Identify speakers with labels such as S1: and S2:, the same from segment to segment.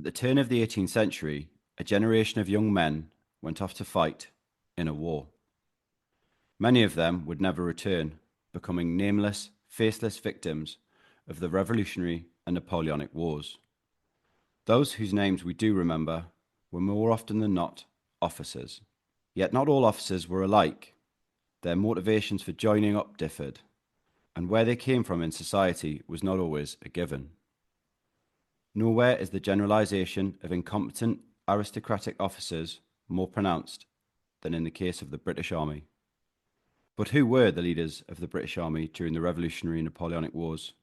S1: At the turn of the 18th century, a generation of young men went off to fight in a war. Many of them would never return, becoming nameless, faceless victims of the Revolutionary and Napoleonic Wars. Those whose names we do remember were more often than not officers. Yet not all officers were alike. Their motivations for joining up differed, and where they came from in society was not always a given. Nowhere is the generalization of incompetent aristocratic officers more pronounced than in the case of the British Army. But who were the leaders of the British Army during the Revolutionary and Napoleonic Wars?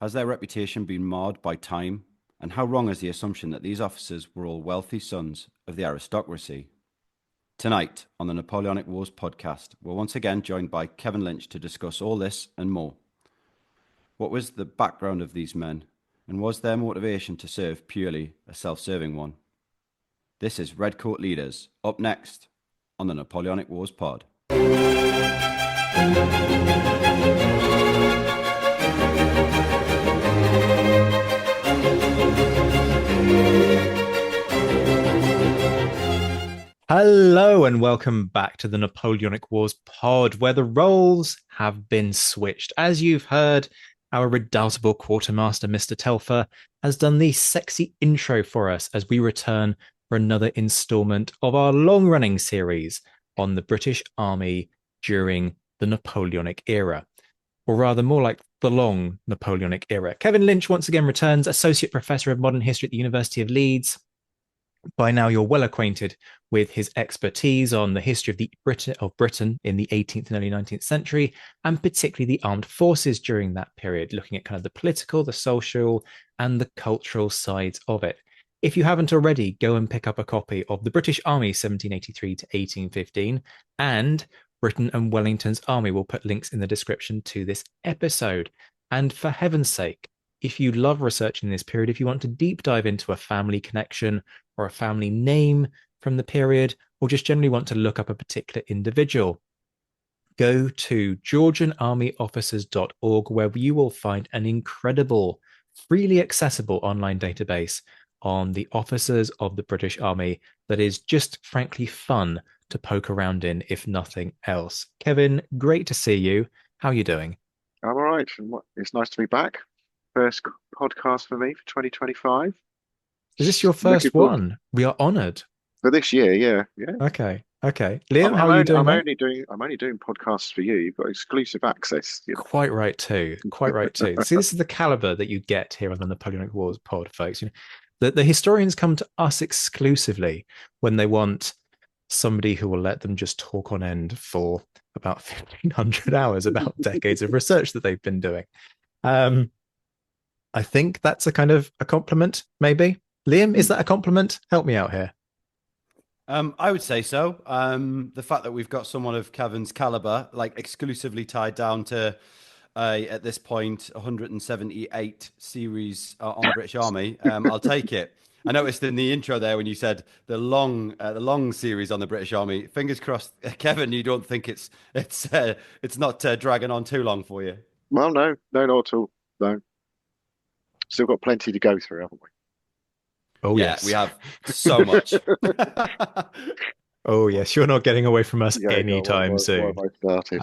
S1: Has their reputation been marred by time? And how wrong is the assumption that these officers were all wealthy sons of the aristocracy? Tonight, on the Napoleonic Wars podcast, we're once again joined by Kevin Linch to discuss all this and more. What was the background of these men, and was their motivation to serve purely a self-serving one? This is Redcoat Leaders, up next on the Napoleonic Wars pod.
S2: Hello and welcome back to the Napoleonic Wars pod, where the roles have been switched. As you've heard, our redoubtable quartermaster, Mr. Telfer, has done the sexy intro for us as we return for another installment of our long-running series on the British Army during the Napoleonic era, or rather more like the long Napoleonic era. Kevin Linch once again returns, Associate Professor of Modern History at the University of Leeds. By now, you're well acquainted with his expertise on the history of Britain in the 18th and early 19th century, and particularly the armed forces during that period, looking at kind of the political, the social, and the cultural sides of it. If you haven't already, go and pick up a copy of the British Army 1783 to 1815 and Britain and Wellington's Army. We'll put links in the description to this episode. And for heaven's sake, if you love researching this period, if you want to deep dive into a family connection or a family name from the period, or just generally want to look up a particular individual, go to georgianarmyofficers.org, where you will find an incredible, freely accessible online database on the officers of the British Army that is just frankly fun to poke around in, if nothing else. Kevin, great to see you. How are you doing?
S3: I'm all right. It's nice to be back. First podcast for me for 2025.
S2: Is this your
S3: Looking
S2: first
S3: forward
S2: one? We are honored.
S3: for this year. Yeah, yeah.
S2: Okay. Liam, how are you doing, mate?
S3: I'm only doing podcasts for you. You've got exclusive access.
S2: Quite right too. Quite right too. See, this is the caliber that you get here on the Napoleonic Wars pod, folks. The historians come to us exclusively when they want somebody who will let them just talk on end for about 1,500 hours about decades of research that they've been doing. I think that's a kind of a compliment, maybe. Liam, is that a compliment? Help me out here.
S1: I would say so. The fact that we've got someone of Kevin's caliber, like exclusively tied down to, at this point, 178 series on the British Army, I'll take it. I noticed in the intro there when you said the long series on the British Army. Fingers crossed, Kevin, you don't think it's not dragging on too long for you.
S3: Well, no, not at all. No, still got plenty to go through, haven't we?
S2: Oh,
S1: Yeah,
S2: yes.
S1: we have so much.
S2: Oh, yes. You're not getting away from us
S3: Yeah,
S2: anytime soon.
S3: why have I started?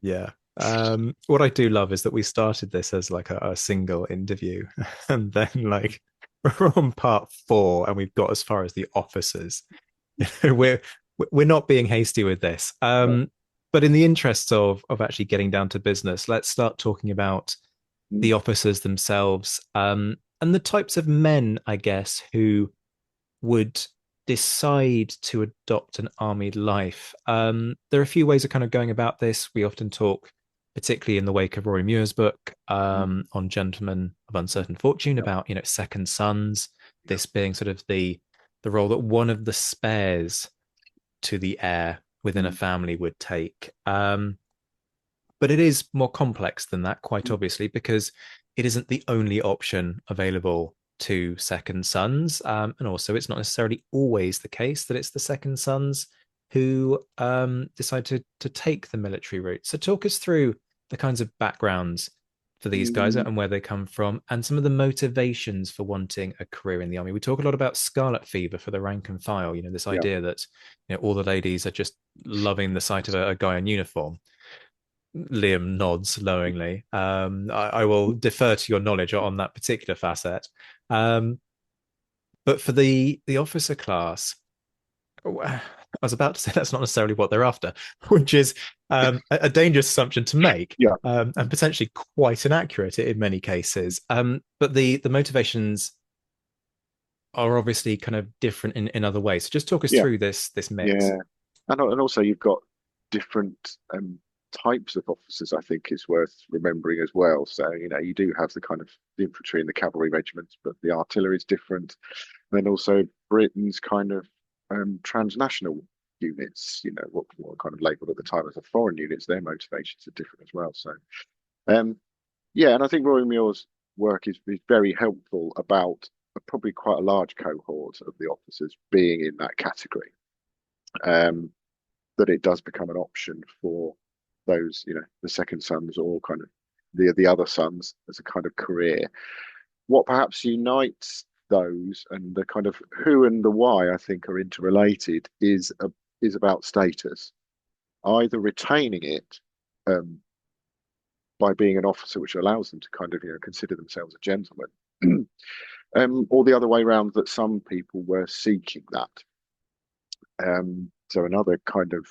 S2: Yeah. What I do love is that we started this as like a single interview, and then like we're on part 4 and we've got as far as the officers. we're not being hasty with this. But in the interests of actually getting down to business, let's start talking about the officers themselves, and the types of men, I guess, who would decide to adopt an army life. There are a few ways of kind of going about this. We often talk, particularly in the wake of Roy Muir's book, on Gentlemen of Uncertain Fortune, about second sons. This being sort of the role that one of the spares to the heir within a family would take. But it is more complex than that, quite obviously, because it isn't the only option available to second sons. And also, it's not necessarily always the case that it's the second sons who decide to take the military route. So talk us through the kinds of backgrounds for these guys and where they come from, and some of the motivations for wanting a career in the army. We talk a lot about scarlet fever for the rank and file, this
S3: Yeah.
S2: idea that all the ladies are just loving the sight of a guy in uniform. Liam nods knowingly. I will defer to your knowledge on that particular facet. But for the officer class, I was about to say that's not necessarily what they're after, which is a dangerous assumption to make,
S3: Yeah.
S2: and potentially quite inaccurate in many cases. But the motivations are obviously kind of different in other ways. So just talk us
S3: Yeah.
S2: through this mix.
S3: Yeah. And also you've got different types of officers, I think is worth remembering as well. So, you do have the kind of the infantry and the cavalry regiments, but the artillery is different. And then also Britain's kind of transnational units, what were kind of labelled at the time as the foreign units, their motivations are different as well. So, yeah, and I think Roy Muir's work is very helpful about probably quite a large cohort of the officers being in that category. That it does become an option for those, the second sons or kind of the other sons as a kind of career. What perhaps unites those and the kind of who and the why I think are interrelated is about status, either retaining it by being an officer, which allows them to kind of consider themselves a gentleman, or the other way around, that some people were seeking that. So another kind of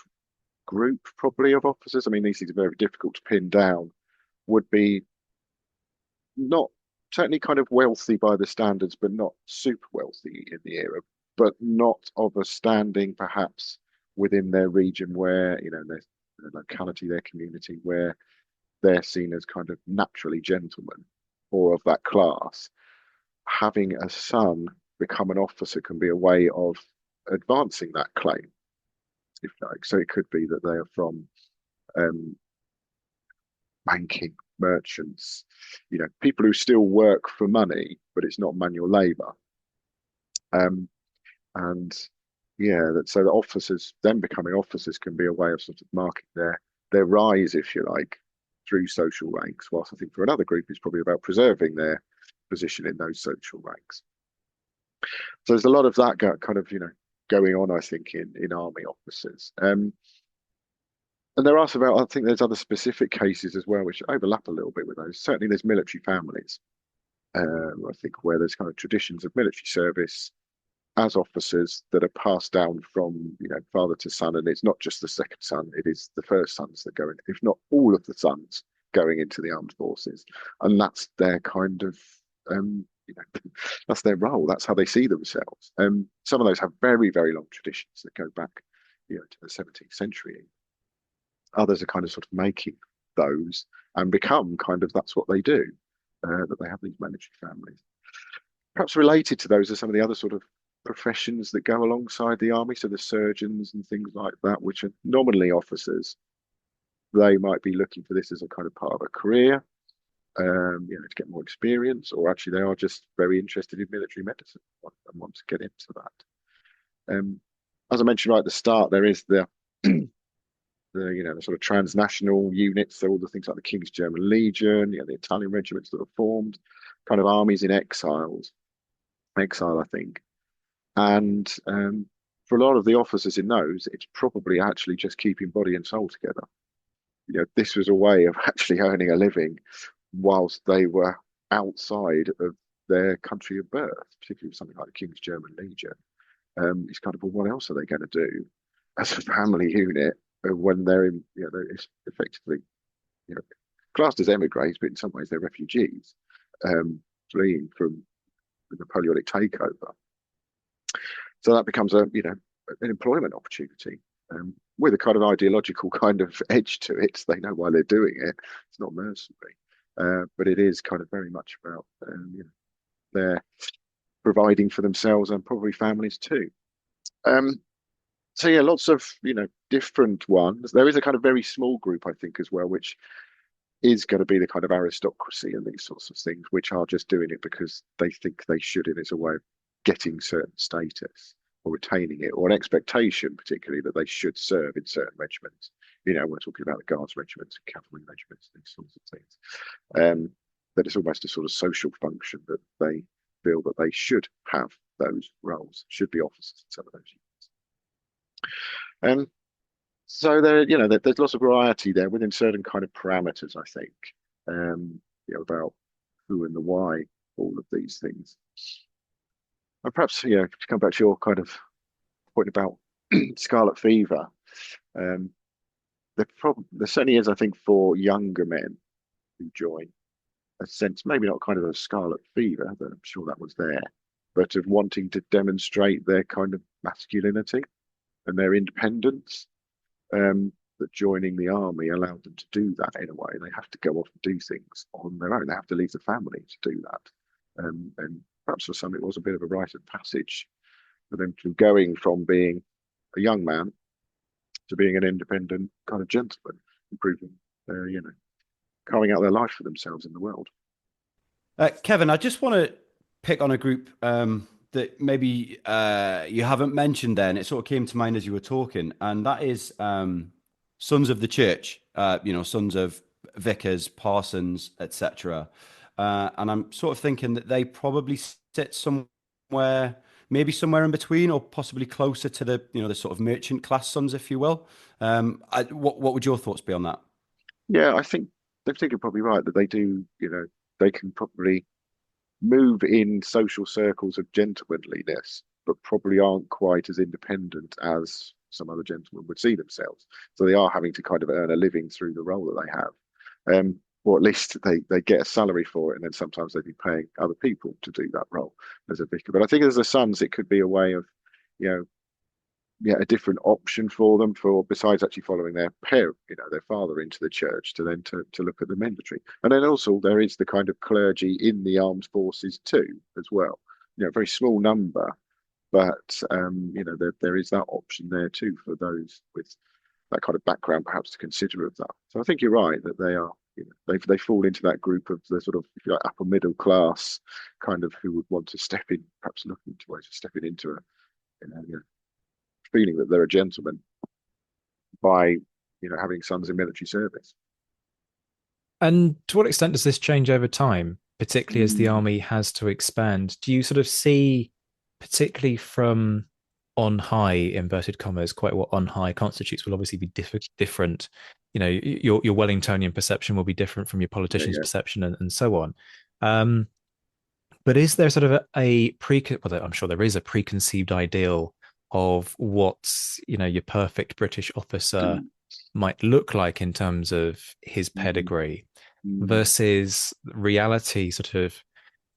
S3: group probably of officers, I mean these things are very difficult to pin down, would be not certainly kind of wealthy by the standards, but not super wealthy in the era, but not of a standing perhaps within their region where, their locality, their community, where they're seen as kind of naturally gentlemen or of that class. Having a son become an officer can be a way of advancing that claim, if you like. So it could be that they are from banking, merchants, people who still work for money, but it's not manual labour. And yeah, so the officers then becoming officers can be a way of sort of marking their rise, if you like, through social ranks. Whilst I think for another group, it's probably about preserving their position in those social ranks. So there's a lot of that kind of going on, I think, in army officers. And there are some, I think there's other specific cases as well, which overlap a little bit with those. Certainly there's military families, I think, where there's kind of traditions of military service as officers that are passed down from, father to son. And it's not just the second son, it is the first sons that go in, if not all of the sons going into the armed forces. And that's their kind of, that's their role. That's how they see themselves. Some of those have very, very long traditions that go back, to the 17th century. Others are kind of sort of making those and become kind of, that's what they do, that they have these military families. Perhaps related to those are some of the other sort of professions that go alongside the army. So the surgeons and things like that, which are nominally officers, they might be looking for this as a kind of part of a career, to get more experience, or actually they are just very interested in military medicine and want to get into that. As I mentioned right at the start, there is the the sort of transnational units, so all the things like the King's German Legion, the Italian regiments that are formed, kind of armies in exile, I think. And for a lot of the officers in those, it's probably actually just keeping body and soul together. This was a way of actually earning a living whilst they were outside of their country of birth, particularly something like the King's German Legion. It's kind of, well, what else are they going to do as a family unit when they're in, they're effectively, classed as emigres, but in some ways they're refugees, fleeing from the Napoleonic takeover. So that becomes an employment opportunity with a kind of ideological kind of edge to it. They know why they're doing it. It's not mercenary, but it is kind of very much about they're providing for themselves and probably families too. So yeah, lots of different ones. There is a kind of very small group, I think, as well, which is going to be the kind of aristocracy and these sorts of things, which are just doing it because they think they should, and it's a way of getting certain status or retaining it, or an expectation, particularly, that they should serve in certain regiments we're talking about the guards regiments and cavalry regiments, these sorts of things. That it's almost a sort of social function that they feel that they should have those roles, should be officers in some of those units. So there's lots of variety there within certain kind of parameters, I think, about who and the why, all of these things. And perhaps, to come back to your kind of point about scarlet fever, there certainly is, I think, for younger men who join, a sense, maybe not kind of a scarlet fever, but I'm sure that was there, but of wanting to demonstrate their kind of masculinity and their independence. That joining the army allowed them to do that in a way. They have to go off and do things on their own. They have to leave the family to do that. And perhaps for some, it was a bit of a rite of passage for them to going from being a young man to being an independent kind of gentleman, improving their, carving out their life for themselves in the world.
S1: Kevin, I just want to pick on a group that maybe you haven't mentioned there, and it sort of came to mind as you were talking, and that is sons of the church, sons of vicars, parsons, etc. And I'm sort of thinking that they probably sit somewhere, maybe somewhere in between, or possibly closer to the sort of merchant class sons, if you will. What would your thoughts be on that?
S3: Yeah, I think you're probably right that they do, they can probably move in social circles of gentlemanliness, but probably aren't quite as independent as some other gentlemen would see themselves. So they are having to kind of earn a living through the role that they have. Or at least they get a salary for it, and then sometimes they'd be paying other people to do that role as a vicar. But I think as the sons, it could be a way of, a different option for them, for besides actually following their parent, their father into the church, to then to look at the mandatory. And then also there is the kind of clergy in the armed forces too, as well. A very small number, but there is that option there too for those with that kind of background, perhaps to consider of that. So I think you're right that they are, they fall into that group of the sort of, if you like, upper middle class kind of who would want to step in, perhaps looking to ways of stepping into a, feeling that they're a gentleman by having sons in military service.
S2: And to what extent does this change over time, particularly as the army has to expand? Do you sort of see, particularly from on high, inverted commas, quite what on high constitutes will obviously be different. Your Wellingtonian perception will be different from your politician's perception, and so on. But is there sort of I'm sure there is a preconceived ideal of what your perfect British officer might look like in terms of his pedigree versus reality, sort of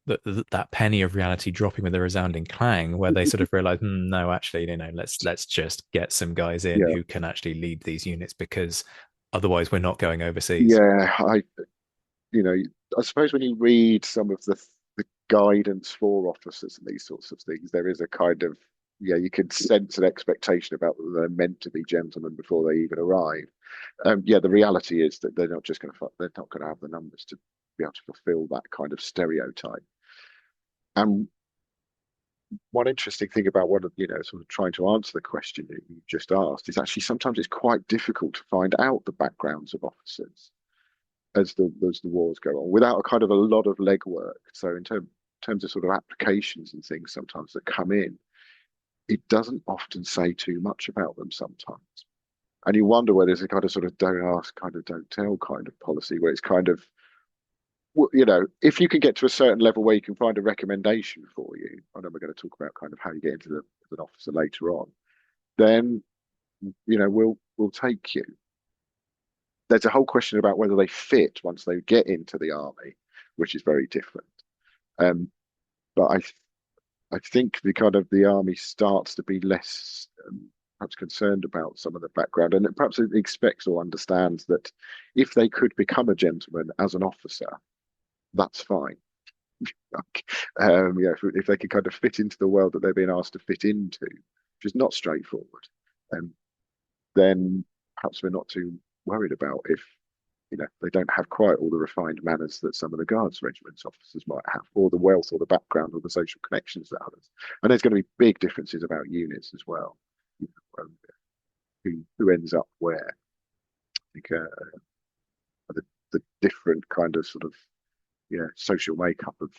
S2: that penny of reality dropping with a resounding clang, where they sort of realize, no, actually, let's just get some guys in who can actually lead these units, because otherwise we're not going overseas.
S3: I suppose when you read some of the guidance for officers and these sorts of things, there is a kind of, you can sense an expectation about that they're meant to be gentlemen before they even arrive. The reality is that they're not going to have the numbers to be able to fulfill that kind of stereotype. And one interesting thing about sort of trying to answer the question that you just asked is actually sometimes it's quite difficult to find out the backgrounds of officers as the wars go on without a kind of a lot of legwork. So in terms of sort of applications and things sometimes that come in, it doesn't often say too much about them sometimes. And you wonder whether there's a kind of sort of don't ask, kind of don't tell kind of policy where it's kind of, if you can get to a certain level where you can find a recommendation for you, I know we're going to talk about kind of how you get into as an officer later on, then, we'll take you. There's a whole question about whether they fit once they get into the army, which is very different. But I think the army starts to be less perhaps concerned about some of the background, and perhaps it expects or understands that if they could become a gentleman as an officer, that's fine. If they can kind of fit into the world that they're being asked to fit into, which is not straightforward, then perhaps we're not too worried about if they don't have quite all the refined manners that some of the Guards regiments officers might have, or the wealth or the background or the social connections that others. And there's going to be big differences about units as well. Who ends up where. think the different kind of sort of social makeup of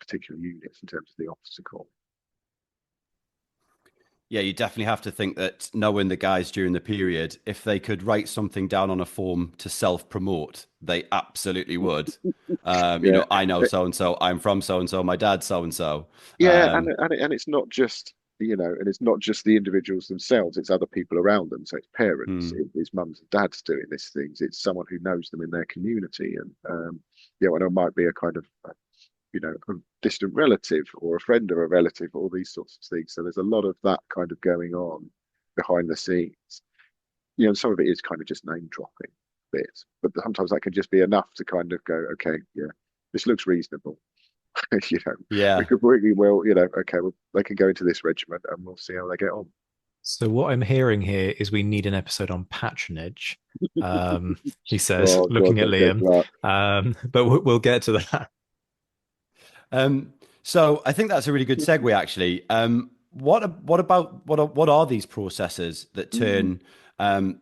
S3: particular units in terms of the officer corps.
S1: Yeah, you definitely have to think that knowing the guys during the period, if they could write something down on a form to self-promote, they absolutely would.
S3: Yeah,
S1: I know so and so, I'm from so and so, my dad's so and so.
S3: yeah, and it's not just and it's not just the individuals themselves; it's other people around them. So it's parents, it's mums and dads doing these things. It's someone who knows them in their community, and and it might be a kind of a distant relative or a friend of a relative, all these sorts of things. So there's a lot of that kind of going on behind the scenes. Some of it is kind of just name dropping bits, but sometimes that can just be enough to kind of go, okay, yeah, this looks reasonable. We
S1: Yeah.
S3: could really well, okay, well, they can go into this regiment and we'll see how they get on.
S2: So what I'm hearing here is we need an episode on patronage. He says,
S3: Oh God,
S2: looking at
S3: don't get
S2: Liam.
S3: that.
S2: But we'll get to that.
S1: So I think that's a really good segue, actually. What are these processes that turn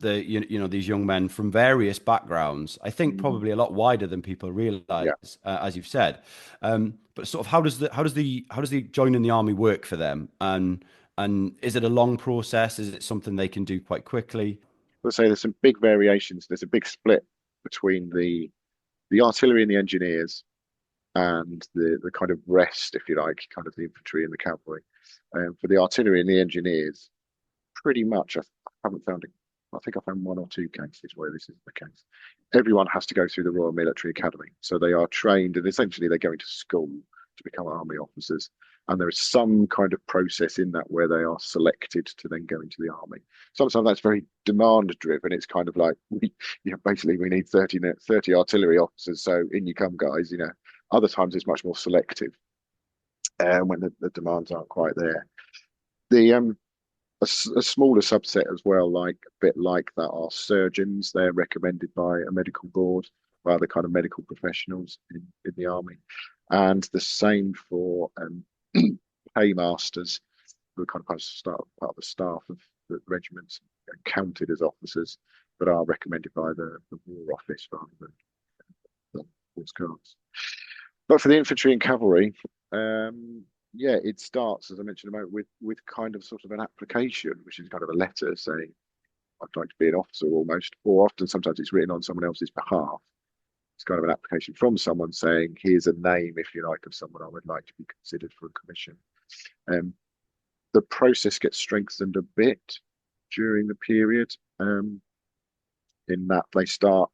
S1: these young men from various backgrounds? I think probably a lot wider than people
S3: Yeah.
S1: realize, as you've said. But sort of how does the joining the army work for them? And is it a long process? Is it something they can do quite quickly?
S3: Let's say there's some big variations. There's a big split between the artillery and the engineers and the kind of rest, if you like, kind of the infantry and the cavalry. For the artillery and the engineers, pretty much, I haven't found it. I think I found one or two cases where this is the case. Everyone has to go through the Royal Military Academy. So they are trained and essentially they're going to school to become army officers. And there is some kind of process in that where they are selected to then go into the army. Sometimes that's very demand driven. It's kind of like, basically we need 30 artillery officers. So in you come, guys. Other times it's much more selective when the demands aren't quite there. The a smaller subset as well, like a bit like that, are surgeons. They're recommended by a medical board, by other kind of medical professionals in the army, and the same for paymasters, who are kind of part of the staff of the regiments, counted as officers, but are recommended by the War Office rather than the Horse Guards. But for the infantry and cavalry, it starts, as I mentioned about, with kind of sort of an application, which is kind of a letter saying, I'd like to be an officer almost, or often sometimes it's written on someone else's behalf. It's kind of an application from someone saying, here's a name, if you like, of someone I would like to be considered for a commission. The process gets strengthened a bit during the period, in that they start,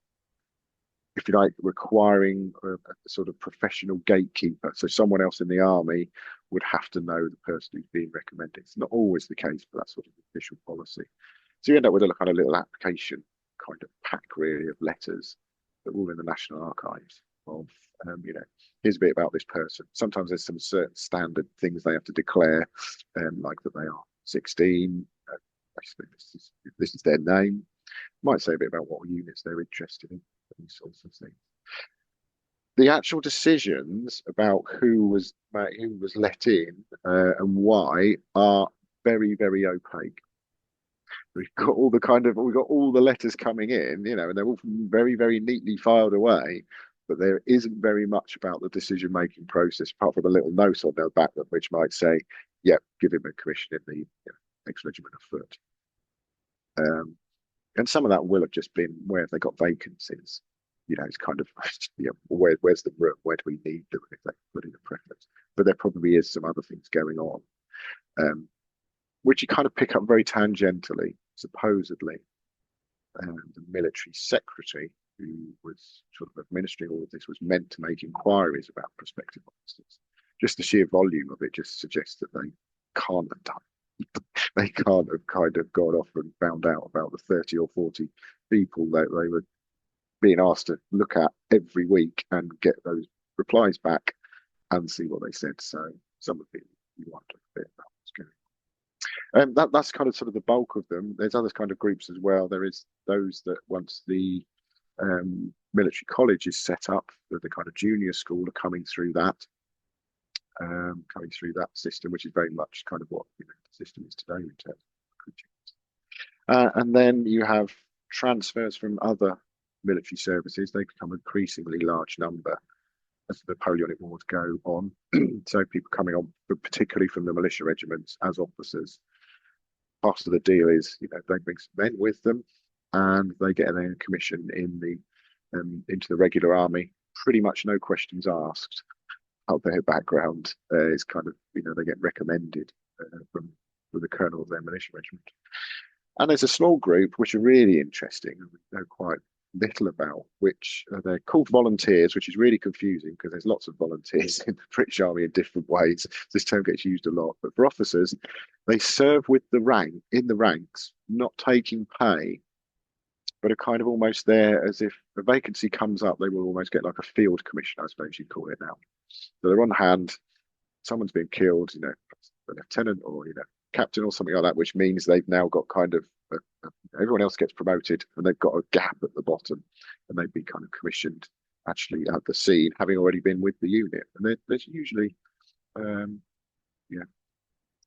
S3: if you like, requiring a sort of professional gatekeeper. So someone else in the army would have to know the person who's being recommended. It's not always the case, but that's sort of the official policy. So you end up with a kind of little application kind of pack, really, of letters that are all in the National Archives of, here's a bit about this person. Sometimes there's some certain standard things they have to declare, like that they are 16. Basically, this is their name. Might say a bit about what units they're interested in, these sorts of things. The actual decisions about who was let in and why are very, very opaque. We've got all the letters coming in, and they're all very, very neatly filed away. But there isn't very much about the decision-making process, apart from a little note on their back which might say, "Yeah, give him a commission in the next regiment of foot." And some of that will have just been where have they got vacancies. It's kind of where's the room? Where do we need them? If they put in a preference, but there probably is some other things going on, which you kind of pick up very tangentially. Supposedly, the military secretary who was sort of administering all of this was meant to make inquiries about prospective officers. Just the sheer volume of it just suggests that they can't have done. They can't have kind of gone off and found out about the 30 or 40 people that they were being asked to look at every week and get those replies back and see what they said. So some of it you wonder a bit about what's going on. That's kind of sort of the bulk of them. There's other kind of groups as well. There is those that once the military college is set up, the kind of junior school are coming through that system, which is very much kind of what the system is today in terms of recruiting. And then you have transfers from other military services, they become an increasingly large number as the Napoleonic Wars go on. So people coming on, particularly from the militia regiments as officers. Part of the deal is, they bring some men with them, and they get a commission into the regular army. Pretty much no questions asked of their background. Is kind of, they get recommended from the colonel of their militia regiment. And there's a small group which are really interesting, and we know quite little about, which they're called volunteers, which is really confusing because there's lots of volunteers in the British Army in different ways. This term gets used a lot. But for officers, they serve with the rank in the ranks, not taking pay, but are kind of almost there as if a vacancy comes up, they will almost get like a field commission, I suppose you'd call it now. So they're on hand, someone's been killed, a lieutenant or captain or something like that, which means they've now got kind of everyone else gets promoted, and they've got a gap at the bottom, and they've been kind of commissioned actually at the scene, having already been with the unit. And there's usually, yeah,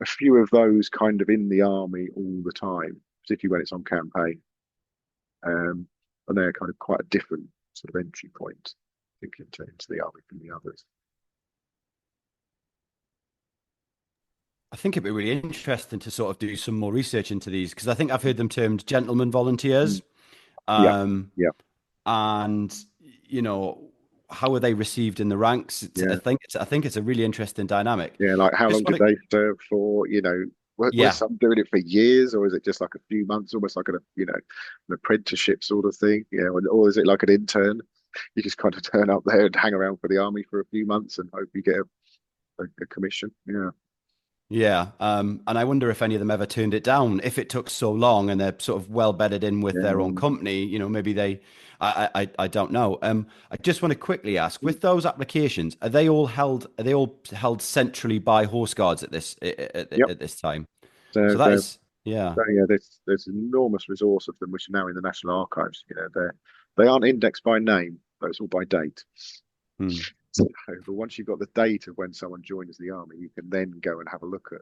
S3: a few of those kind of in the army all the time, particularly when it's on campaign. And they're kind of quite a different sort of entry point, I think, into the army from the others.
S1: I think it'd be really interesting to sort of do some more research into these, because I think I've heard them termed gentleman volunteers.
S3: Yeah,
S1: Um,
S3: yeah,
S1: and how are they received in the ranks?
S3: yeah,
S1: I think it's a really interesting dapprenticeship.
S3: yeah. Like, how long
S1: Just
S3: did
S1: want to,
S3: they serve for? Was
S1: yeah,
S3: some doing it for years, or is it just like a few months, almost like an apprenticeship sort of thing? Or is it like an intern? You just kind of turn up there and hang around for the army for a few months and hope you get a commission. Yeah.
S1: yeah. And I wonder if any of them ever turned it down, if it took so long and they're sort of well bedded in with their own
S3: Yeah.
S1: company. Maybe I don't know. I just want to quickly ask, with those applications, are they all held centrally by horse guards at this
S3: Yep.
S1: at this time? So
S3: So,
S1: that is, yeah.
S3: yeah, there's an enormous resource of them, which are now in the National Archives. They aren't indexed by name, but it's all by date.
S1: Hmm.
S3: So, but once you've got the date of when someone joins the army, you can then go and have a look at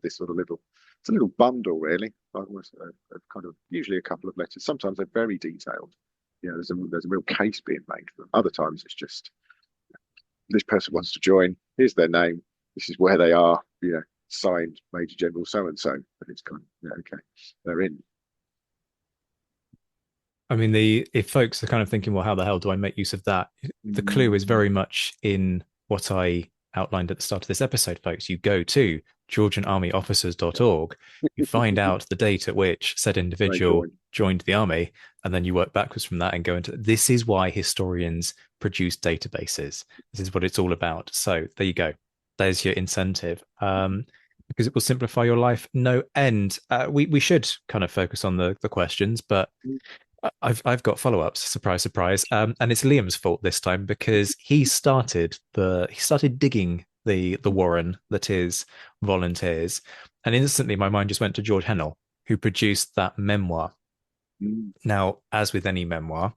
S3: this sort of it's a little bundle, really. Almost of kind of usually a couple of letters. Sometimes they're very detailed. There's a real case being made for them. Other times it's just, this person wants to join. Here's their name. This is where they are. Signed Major General so and so. And it's kind of, okay, they're in.
S2: I mean, if folks are kind of thinking, well, how the hell do I make use of that? The clue is very much in what I outlined at the start of this episode, folks. You go to georgianarmyofficers.org, you find out the date at which said individual joined the army, and then you work backwards from that and go into this is why historians produce databases. This is what it's all about. So there you go. There's your incentive. Because it will simplify your life no end. We should kind of focus on the questions, but I've got follow-ups. Surprise, surprise. And it's Liam's fault this time because he started digging the warren that is volunteers, and instantly my mind just went to George Hennell, who produced that memoir. Now, as with any memoir,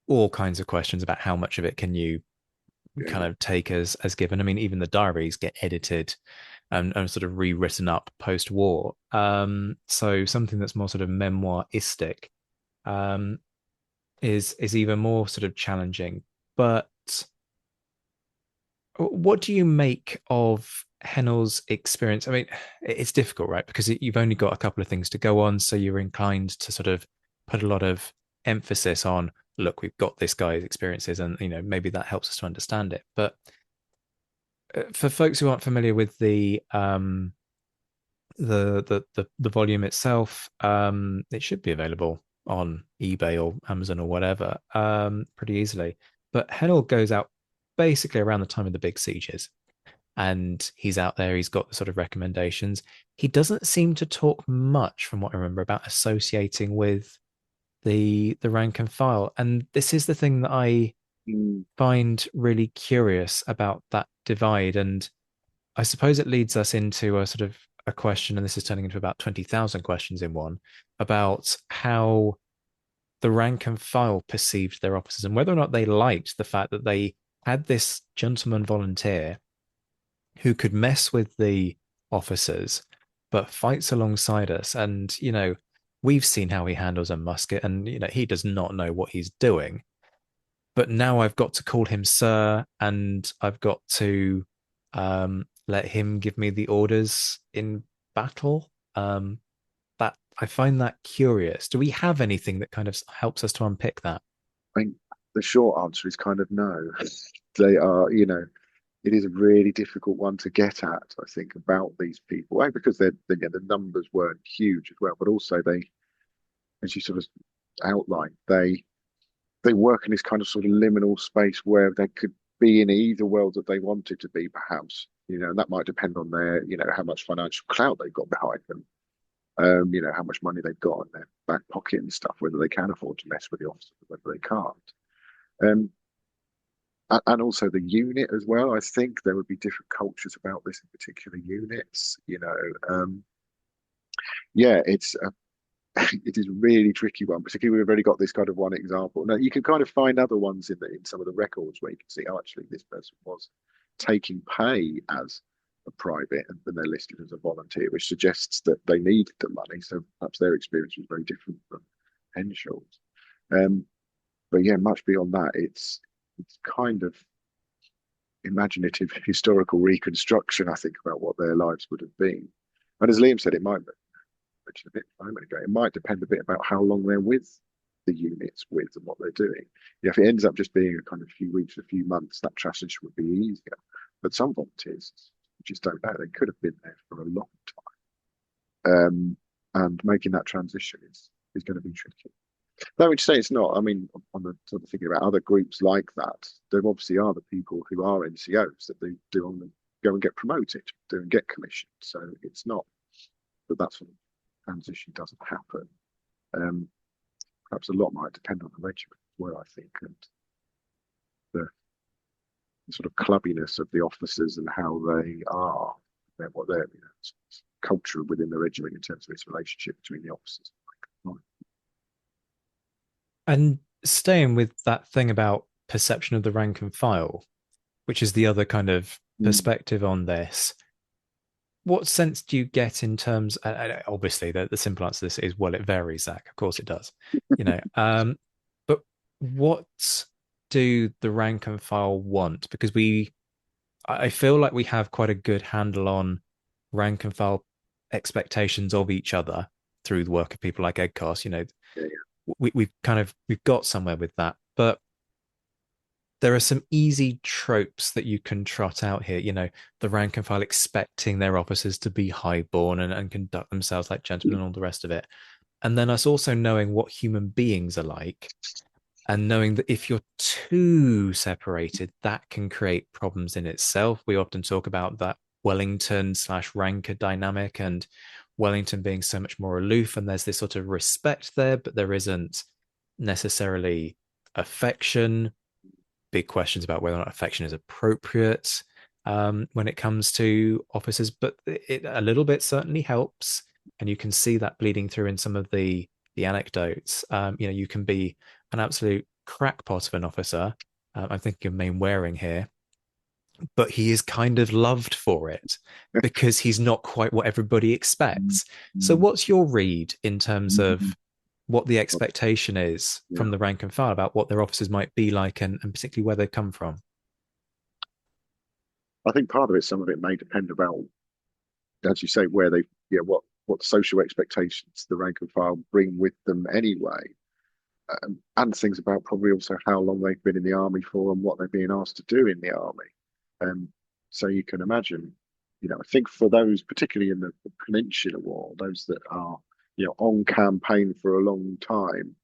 S2: all kinds of questions about how much of it can you kind of take as given. I mean, even the diaries get edited and sort of rewritten up post-war. So something that's more sort of memoiristic is even more sort of challenging. But what do you make of Hennell's experience? I mean, it's difficult, right? Because you've only got a couple of things to go on, so you're inclined to sort of put a lot of emphasis on, look, we've got this guy's experiences, and maybe that helps us to understand it. But for folks who aren't familiar with the volume itself, it should be available on eBay or Amazon or whatever, pretty easily. But Hennell goes out basically around the time of the big sieges, and he's out there. He's got the sort of recommendations. He doesn't seem to talk much, from what I remember, about associating with the rank and file. And this is the thing that I find really curious about that divide. And I suppose it leads us into a sort of a question, and this is turning into about 20,000 questions in one, about how the rank and file perceived their officers and whether or not they liked the fact that they had this gentleman volunteer who could mess with the officers but fights alongside us. And we've seen how he handles a musket, and he does not know what he's doing. But now I've got to call him sir, and I've got to let him give me the orders in battle. That I find that curious. Do we have anything that kind of helps us to unpick that?
S3: I think the short answer is kind of no. They are, it is a really difficult one to get at, I think, about these people. A, because the numbers weren't huge as well, but also they, as you sort of outlined, they work in this kind of sort of liminal space where they could be in either world that they wanted to be, perhaps. And that might depend on their, how much financial clout they've got behind them. How much money they've got in their back pocket and stuff, whether they can afford to mess with the officers, whether they can't. Um, and also the unit as well. I think there would be different cultures about this in particular units. Yeah, it is a really tricky one. Particularly, we've already got this kind of one example. Now you can kind of find other ones in some of the records where you can see, oh, actually, this person was taking pay as a private, and then they're listed as a volunteer, which suggests that they needed the money. So perhaps their experience was very different from Henshaw's. But yeah, much beyond that, it's kind of imaginative historical reconstruction, I think, about what their lives would have been. And as Liam said, it might, mentioned a bit a moment ago, it might depend a bit about how long they're with the units with and what they're doing. If it ends up just being a kind of few weeks, a few months, that transition would be easier. But some volunteers, you just don't know. They could have been there for a long time. And making that transition is going to be tricky. Though which say it's not. I mean, on the sort of thinking about other groups like that, there obviously are the people who are NCOs that they do on the go and get promoted, do and get commissioned. So it's not that sort of transition doesn't happen. Perhaps a lot might depend on the regiment as well, I think, and the sort of clubbiness of the officers and how they are, what their culture within the regiment in terms of its relationship between the officers.
S2: And staying with that thing about perception of the rank and file, which is the other kind of perspective on this, what sense do you get in terms? Obviously, the simple answer to this is, well, it varies, Zach. Of course, it does. But what do the rank and file want? Because I feel like we have quite a good handle on rank and file expectations of each other through the work of people like Edcast. We've got somewhere with that, but there are some easy tropes that you can trot out here. The rank and file expecting their officers to be highborn and conduct themselves like gentlemen and all the rest of it. And then us also knowing what human beings are like, and knowing that if you're too separated, that can create problems in itself. We often talk about that Wellington/Ranker dynamic, and Wellington being so much more aloof, and there's this sort of respect there, but there isn't necessarily affection. Big questions about whether or not affection is appropriate when it comes to officers, but it a little bit certainly helps, and you can see that bleeding through in some of the anecdotes. You can be an absolute crackpot of an officer. I'm thinking of Mainwaring here, but he is kind of loved for it because he's not quite what everybody expects. So, what's your read in terms of what the expectation is from the rank and file about what their officers might be like, and particularly where they come from?
S3: I think part of it, some of it may depend about, as you say, where they, what social expectations the rank and file bring with them anyway. And things about probably also how long they've been in the army for and what they're being asked to do in the army. So you can imagine, I think for those, particularly in the Peninsular War, those that are, on campaign for a long time,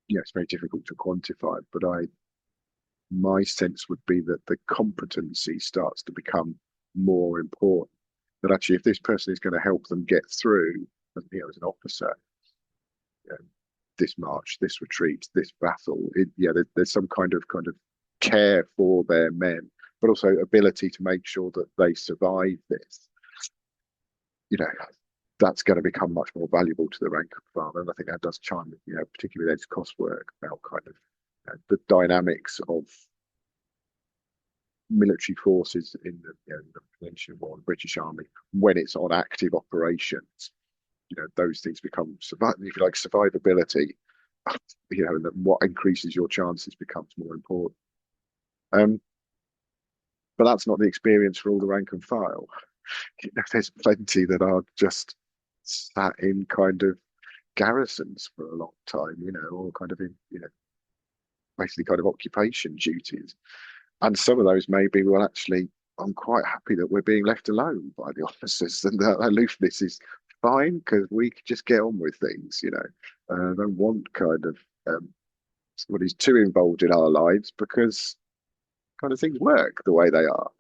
S3: it's very difficult to quantify, but my sense would be that the competency starts to become more important. That actually, if this person is going to help them get through, as an officer, this march, this retreat, this battle, there's some kind of care for their men, but also ability to make sure that they survive this. That's going to become much more valuable to the rank and file, and I think that does chime with, particularly Ed's cost work about kind of the dynamics of military forces in the Peninsular War, the British Army, when it's on active operations. those things become if you like survivability, and what increases your chances becomes more important. Um, but that's not the experience for all the rank and file. There's plenty that are just sat in kind of garrisons for a long time, or kind of in, basically kind of occupation duties. And some of those maybe, well, actually, I'm quite happy that we're being left alone by the officers, and that aloofness is fine because we can just get on with things, I don't want kind of somebody's too involved in our lives because kind of things work the way they are,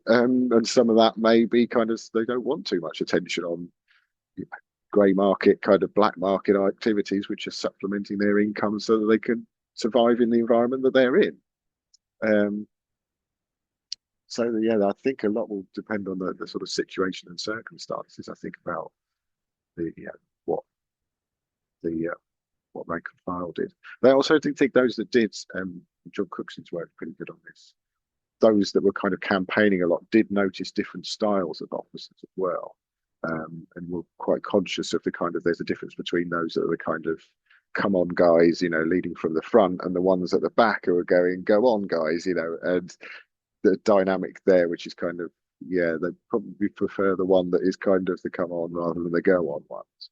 S3: and some of that may be kind of they don't want too much attention on grey market, kind of black market activities, which are supplementing their income so that they can survive in the environment that they're in. So yeah, I think a lot will depend on the sort of situation and circumstances. I think about the what the what rank and file did. They also do think those that did, John Cookson's work pretty good on this. Those that were kind of campaigning a lot did notice different styles of officers as well, and were quite conscious of the kind of there's a difference between those that are the kind of come on guys, leading from the front, and the ones at the back who are going go on guys, and the dynamic there, which is kind of they probably prefer the one that is kind of the come on rather than the go on ones.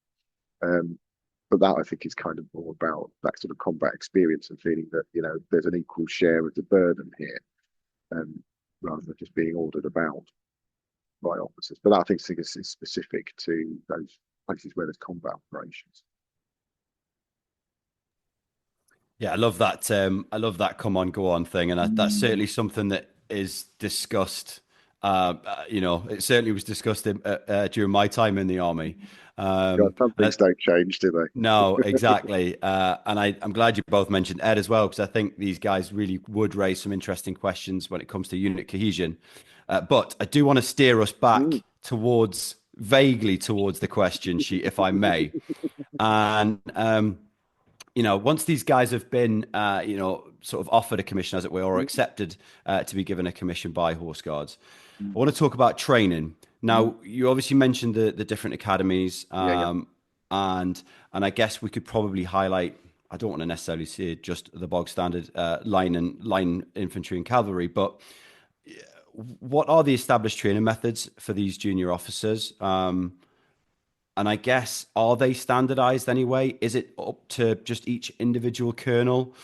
S3: But that I think is kind of more about that sort of combat experience and feeling that there's an equal share of the burden here, rather than just being ordered about by officers. But that, I think is specific to those places where there's combat operations.
S1: Yeah, I love that. I love that come on, go on thing, and that's certainly something that is discussed. It certainly was discussed during my time in the army.
S3: Some things don't change, do they?
S1: No, exactly. And I'm glad you both mentioned Ed as well, because I think these guys really would raise some interesting questions when it comes to unit cohesion. But I do want to steer us back vaguely towards the question sheet, if I may. And once these guys have been, sort of offered a commission, as it were, or accepted to be given a commission by Horse Guards, I want to talk about training. Now, you obviously mentioned the different academies, and I guess we could probably highlight. I don't want to necessarily say just the bog standard line infantry and cavalry, but what are the established training methods for these junior officers? And I guess, are they standardized anyway? Is it up to just each individual colonel?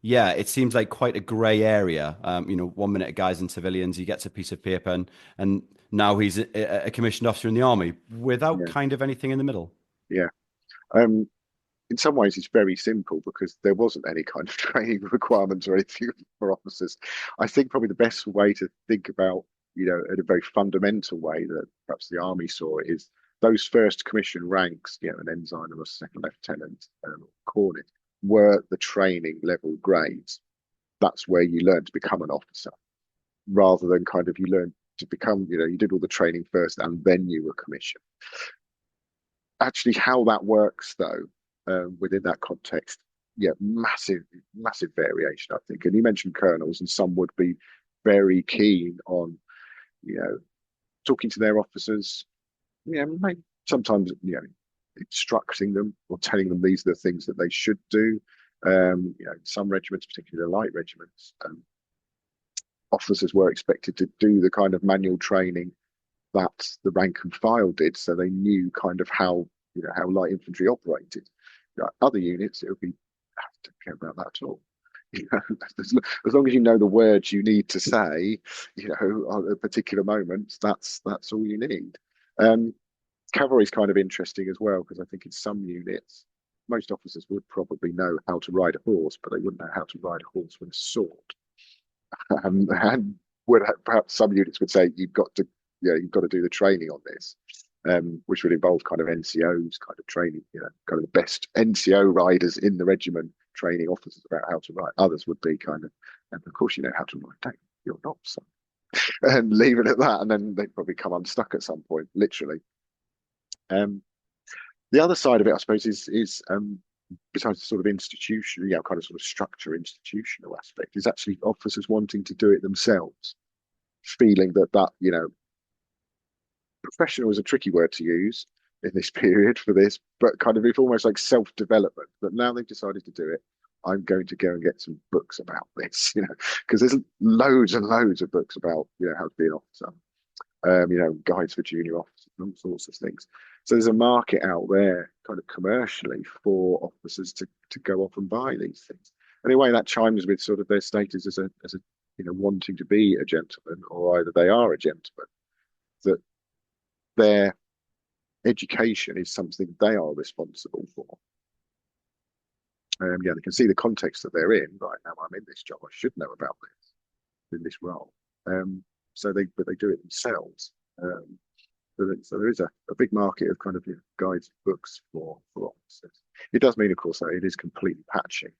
S1: Yeah, it seems like quite a grey area. 1 minute a guy's in civilians, he gets a piece of paper, and now he's a commissioned officer in the army without kind of anything in the middle.
S3: Yeah. In some ways, it's very simple because there wasn't any kind of training requirements or anything for officers. I think probably the best way to think about, in a very fundamental way that perhaps the army saw it is those first commission ranks, an ensign or a second lieutenant, cornet, were the training level grades. That's where you learn to become an officer, rather than kind of you learn to become, you did all the training first and then you were commissioned. Actually, how that works though, within that context, massive variation, I think. And you mentioned colonels, and some would be very keen on, talking to their officers, maybe sometimes, instructing them or telling them these are the things that they should do. Some regiments, particularly the light regiments, officers were expected to do the kind of manual training that the rank and file did, so they knew kind of how light infantry operated. Other units, it would be, I don't care about that at all. As long as you know the words you need to say, at a particular moment, that's all you need. Cavalry is kind of interesting as well, because I think in some units, most officers would probably know how to ride a horse, but they wouldn't know how to ride a horse with a sword. And perhaps some units would say you've got to do the training on this, which would involve kind of NCOs kind of training, kind of the best NCO riders in the regiment training officers about how to ride. Others would be kind of, and of course you know how to ride. Don't, you're not, son. And leave it at that, and then they'd probably come unstuck at some point, literally. The other side of it, I suppose, is besides the sort of institutional, kind of sort of structure, institutional aspect, is actually officers wanting to do it themselves, feeling that professional is a tricky word to use in this period for this, but kind of it's almost like self-development. But now they've decided to do it. I'm going to go and get some books about this, because there's loads and loads of books about, how to be an officer, guides for junior officers and all sorts of things. So there's a market out there kind of commercially for officers to go off and buy these things. Anyway, that chimes with sort of their status as a wanting to be a gentleman, or either they are a gentleman, that their education is something they are responsible for. They can see the context that they're in. Right now, I'm in this job. I should know about this in this role. But they do it themselves. So there is a big market of kind of guides, books for officers. It does mean, of course, that it is completely patchy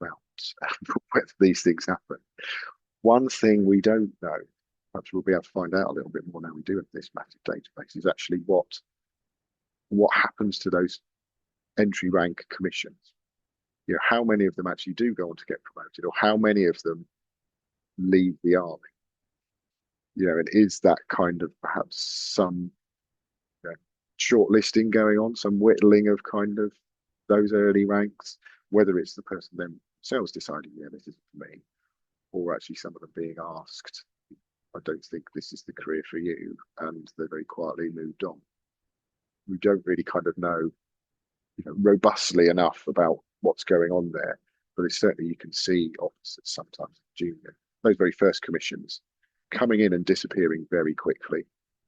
S3: about whether these things happen. One thing we don't know, perhaps we'll be able to find out a little bit more now we do have this massive database, is actually what happens to those entry rank commissions. How many of them actually do go on to get promoted, or how many of them leave the army? And is that kind of perhaps some shortlisting going on, some whittling of kind of those early ranks, whether it's the person themselves deciding, this isn't for me, or actually some of them being asked, I don't think this is the career for you, and they're very quietly moved on. We don't really kind of know, robustly enough about what's going on there, but it's certainly, you can see officers sometimes junior, those very first commissions, coming in and disappearing very quickly,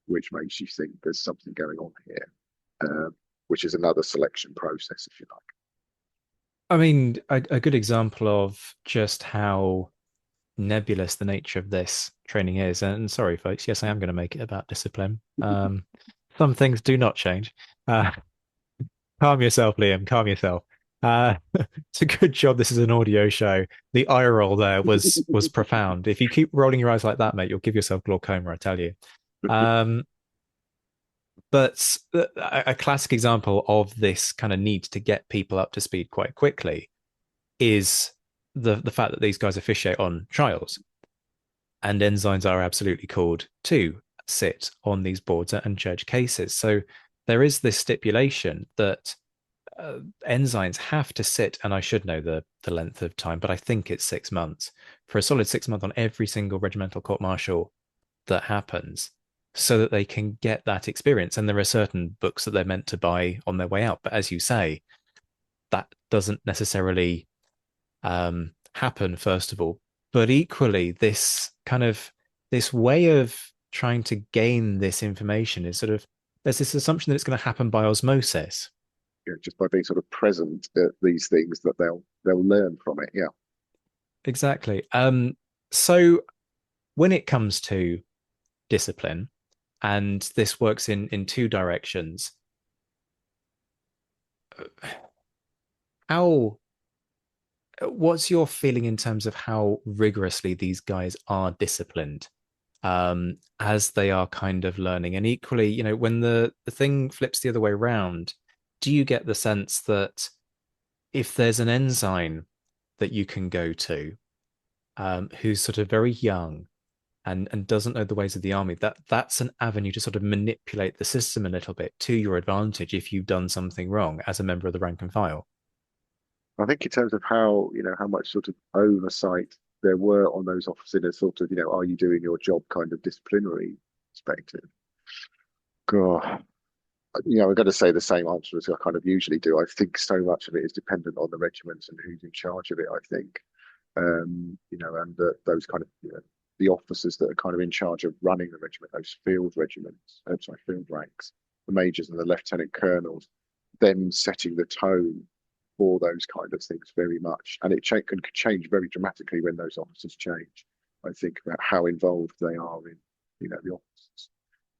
S3: which makes you think there's something going on here, which is another selection process, if you like.
S2: I mean, a good example of just how nebulous the nature of this training is. And sorry, folks, yes, I am going to make it about discipline. Some things do not change. Calm yourself, Liam. Calm yourself. It's a good job this is an audio show. The eye roll there was profound. If you keep rolling your eyes like that, mate, you'll give yourself glaucoma, I tell you. But a classic example of this kind of need to get people up to speed quite quickly is the fact that these guys officiate on trials, and ensigns are absolutely called to sit on these boards and judge cases. So there is this stipulation that ensigns have to sit, and I should know the length of time, but I think it's 6 months, for a solid 6 months on every single regimental court martial that happens, so that they can get that experience. And there are certain books that they're meant to buy on their way out. But as you say, that doesn't necessarily happen, first of all. But equally, this way of trying to gain this information is sort of, there's this assumption that it's going to happen by osmosis.
S3: Just by being sort of present at these things, that they'll learn from it. Yeah,
S2: exactly. So when it comes to discipline, and this works in two directions, what's your feeling in terms of how rigorously these guys are disciplined as they are kind of learning? And equally, when the thing flips the other way around, do you get the sense that if there's an ensign that you can go to who's sort of very young and doesn't know the ways of the army, that's an avenue to sort of manipulate the system a little bit to your advantage if you've done something wrong as a member of the rank and file?
S3: I think in terms of how much sort of oversight there were on those officers, in a sort of are you doing your job kind of disciplinary perspective. God, I've got to say the same answer as I kind of usually do. I think so much of it is dependent on the regiments and who's in charge of it. I think, and those kind of the officers that are kind of in charge of running the regiment, those field regiments, field ranks, the majors and the lieutenant colonels, them setting the tone for those kind of things very much. And it can change very dramatically when those officers change. I think about how involved they are in, the officers'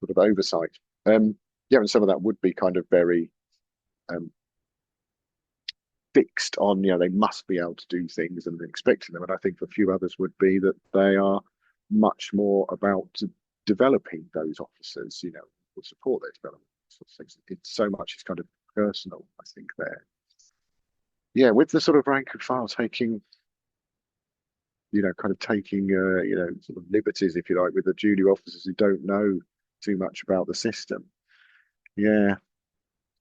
S3: sort of oversight. And some of that would be kind of very fixed on, they must be able to do things and expecting them. And I think a few others would be that they are much more about developing those officers, will support their development. It's so much, it's kind of personal, I think, there. Yeah, with the sort of rank and file taking, sort of liberties, if you like, with the junior officers who don't know too much about the system. Yeah,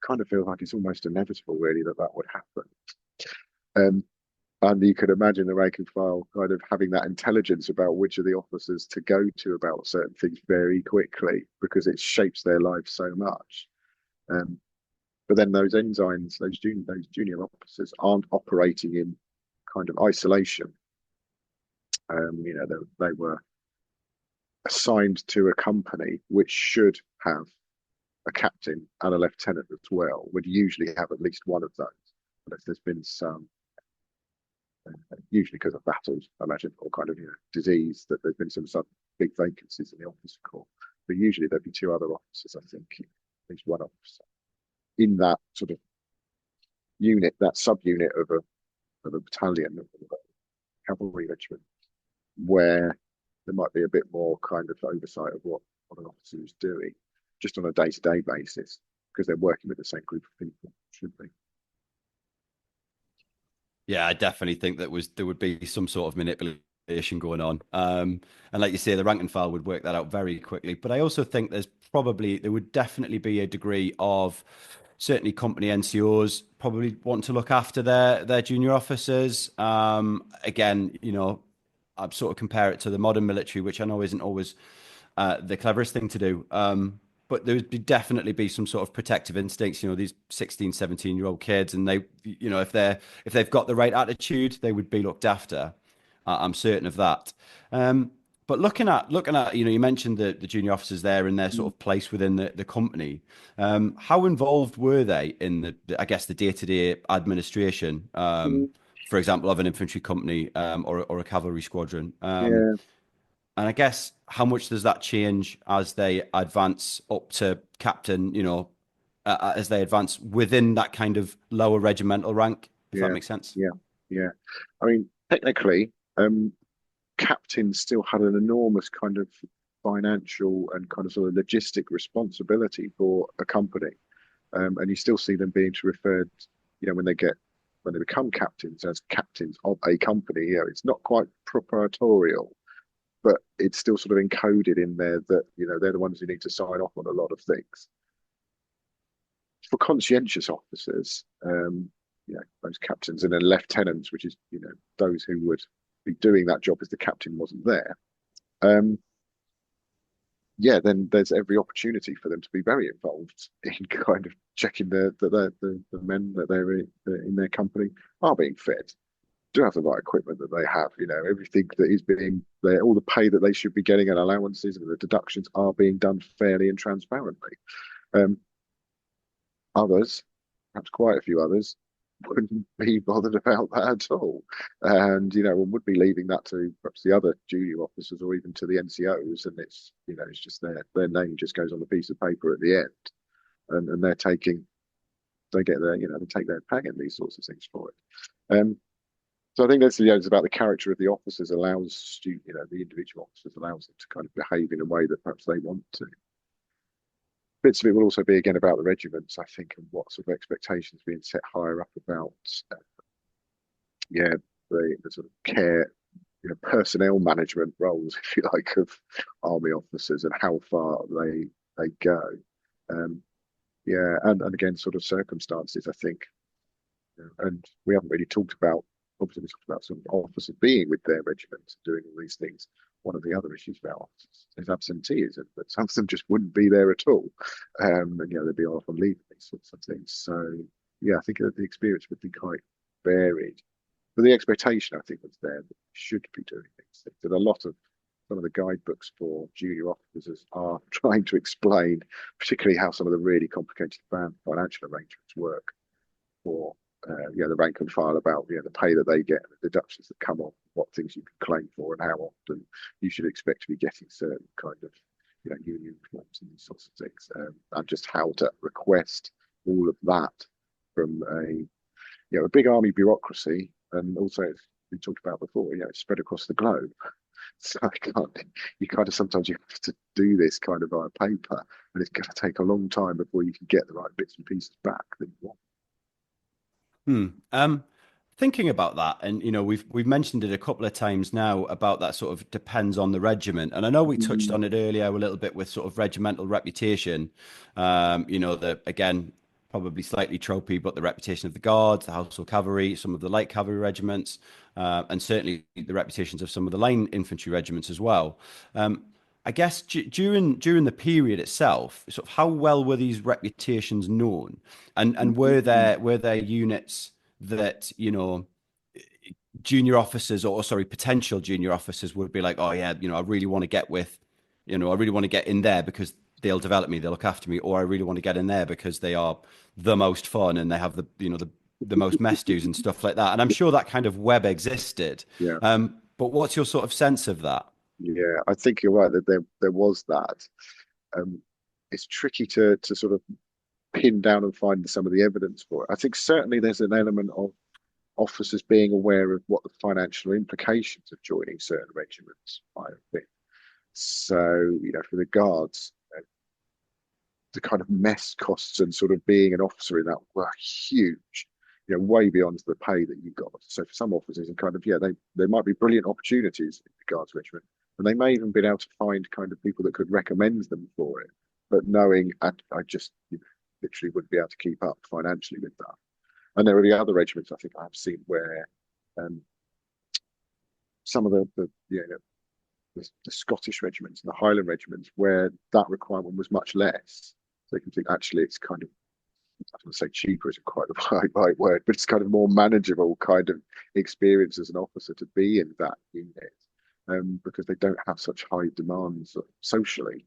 S3: kind of feels like it's almost inevitable, really, that that would happen. Um, and you could imagine the rank and file kind of having that intelligence about which of the officers to go to about certain things very quickly because it shapes their lives so much. Um, but then those ensigns, those junior officers, aren't operating in kind of isolation. They were assigned to a company which should have a captain and a lieutenant as well. Would usually have at least one of those, unless there's been some, usually because of battles, I imagine, or kind of disease, that there's been some big vacancies in the officer corps. But usually there'd be two other officers, I think, at least one officer in that sort of unit, that subunit of a battalion of a cavalry regiment, where there might be a bit more kind of oversight of what an officer is doing, just on a day-to-day basis, because they're working with the same group of people, should be.
S1: Yeah, I definitely think there would be some sort of manipulation going on. And like you say, the rank and file would work that out very quickly. But I also think there would definitely be a degree of, certainly company NCOs probably want to look after their junior officers. Again, I'd sort of compare it to the modern military, which I know isn't always the cleverest thing to do. But there would definitely be some sort of protective instincts, these 16, 17-year-old kids, and they, if they've got the right attitude, they would be looked after. I'm certain of that. But looking at, you mentioned the junior officers there and their sort of place within the company. How involved were they in I guess, the day-to-day administration,
S3: Mm,
S1: for example, of an infantry company, or a cavalry squadron?
S3: yeah,
S1: And I guess how much does that change as they advance up to captain, as they advance within that kind of lower regimental rank, if that
S3: yeah,
S1: makes sense?
S3: yeah, yeah. I mean, technically, captains still had an enormous kind of financial and kind of sort of logistic responsibility for a company. And you still see them being referred, when they become captains as captains of a company. It's not quite proprietorial, but it's still sort of encoded in there that they're the ones who need to sign off on a lot of things. For conscientious officers, those captains and then lieutenants, which is those who would be doing that job if the captain wasn't there. Um, yeah, then there's every opportunity for them to be very involved in kind of checking the men that they're in their company are being fed, do have the right equipment that they have, everything that is being there, all the pay that they should be getting and allowances and the deductions are being done fairly and transparently. Um, Others, perhaps quite a few others, wouldn't be bothered about that at all. And, one would be leaving that to perhaps the other junior officers or even to the NCOs. And it's just their name just goes on a piece of paper at the end. And they get they take their pay and these sorts of things for it. So I think that's it's about the character of the officers allows the individual officers allows them to kind of behave in a way that perhaps they want to. Bits of it will also be again about the regiments, I think, and what sort of expectations being set higher up about, uh, yeah, the sort of care, personnel management roles, if you like, of army officers and how far they go. Um, yeah, and again, sort of circumstances, I think. And we haven't really talked about, obviously, we talked about sort of officers being with their regiments and doing all these things. One of the other issues about officers is absenteeism, that some of them just wouldn't be there at all. And, they'd be off on leave, these sorts of things. So, yeah, I think that the experience would be quite varied. But the expectation, I think, was there that we should be doing these things. And a lot of some of the guidebooks for junior officers are trying to explain, particularly how some of the really complicated financial arrangements work for the rank and file about the pay that they get and the deductions that come off, what things you can claim for, and how often you should expect to be getting certain kind of union forms and these sorts of things, and just how to request all of that from a big army bureaucracy, and also we talked about before, it's spread across the globe. So sometimes you have to do this kind of via paper, and it's going to take a long time before you can get the right bits and pieces back that you want.
S1: Hmm. Thinking about that, and we've mentioned it a couple of times now about that sort of depends on the regiment, and I know we touched
S3: Mm,
S1: on it earlier a little bit with sort of regimental reputation. The again probably slightly tropey, but the reputation of the Guards, the Household Cavalry, some of the light cavalry regiments, and certainly the reputations of some of the line infantry regiments as well. I guess during the period itself, sort of how well were these reputations known, and were there units that junior officers or sorry potential junior officers would be like, oh yeah, I really want to get with, I really want to get in there because they'll develop me, they'll look after me, or I really want to get in there because they are the most fun and they have the most mess dues and stuff like that. And I'm sure that kind of web existed.
S3: yeah,
S1: But what's your sort of sense of that?
S3: yeah. I think you're right that there was that. Um, it's tricky to sort of pin down and find some of the evidence for it. I think certainly there's an element of officers being aware of what the financial implications of joining certain regiments might have been. So, for the Guards, the kind of mess costs and sort of being an officer in that were huge, way beyond the pay that you got. So for some officers, and kind of, they might be brilliant opportunities in the Guards regiment, and they may even been able to find kind of people that could recommend them for it. But knowing I just literally wouldn't be able to keep up financially with that. And there are the other regiments I think I've seen where um, some of the Scottish regiments and the Highland regiments where that requirement was much less. So you can think actually it's kind of, I don't want to say cheaper isn't quite the right word, but it's kind of more manageable kind of experience as an officer to be in that unit, because they don't have such high demands socially,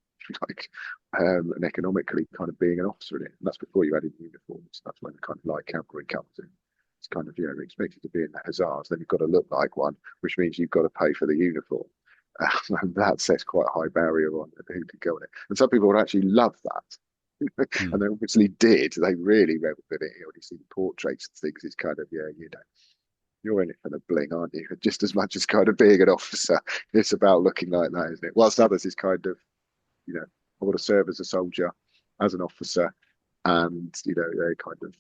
S3: like, and economically, kind of being an officer in it. And that's before you added uniforms. That's when the kind of light cavalry comes in. It's kind of, expected to be in the hussars. Then you've got to look like one, which means you've got to pay for the uniform. And that sets quite a high barrier on who can go in it. And some people would actually love that.
S1: Hmm.
S3: And they obviously did. They really reveled in it. You already see the portraits and things. It's kind of, you're in it for the bling, aren't you? Just as much as kind of being an officer. It's about looking like that, isn't it? Whilst others is kind of, I want to serve as a soldier, as an officer, and, their kind of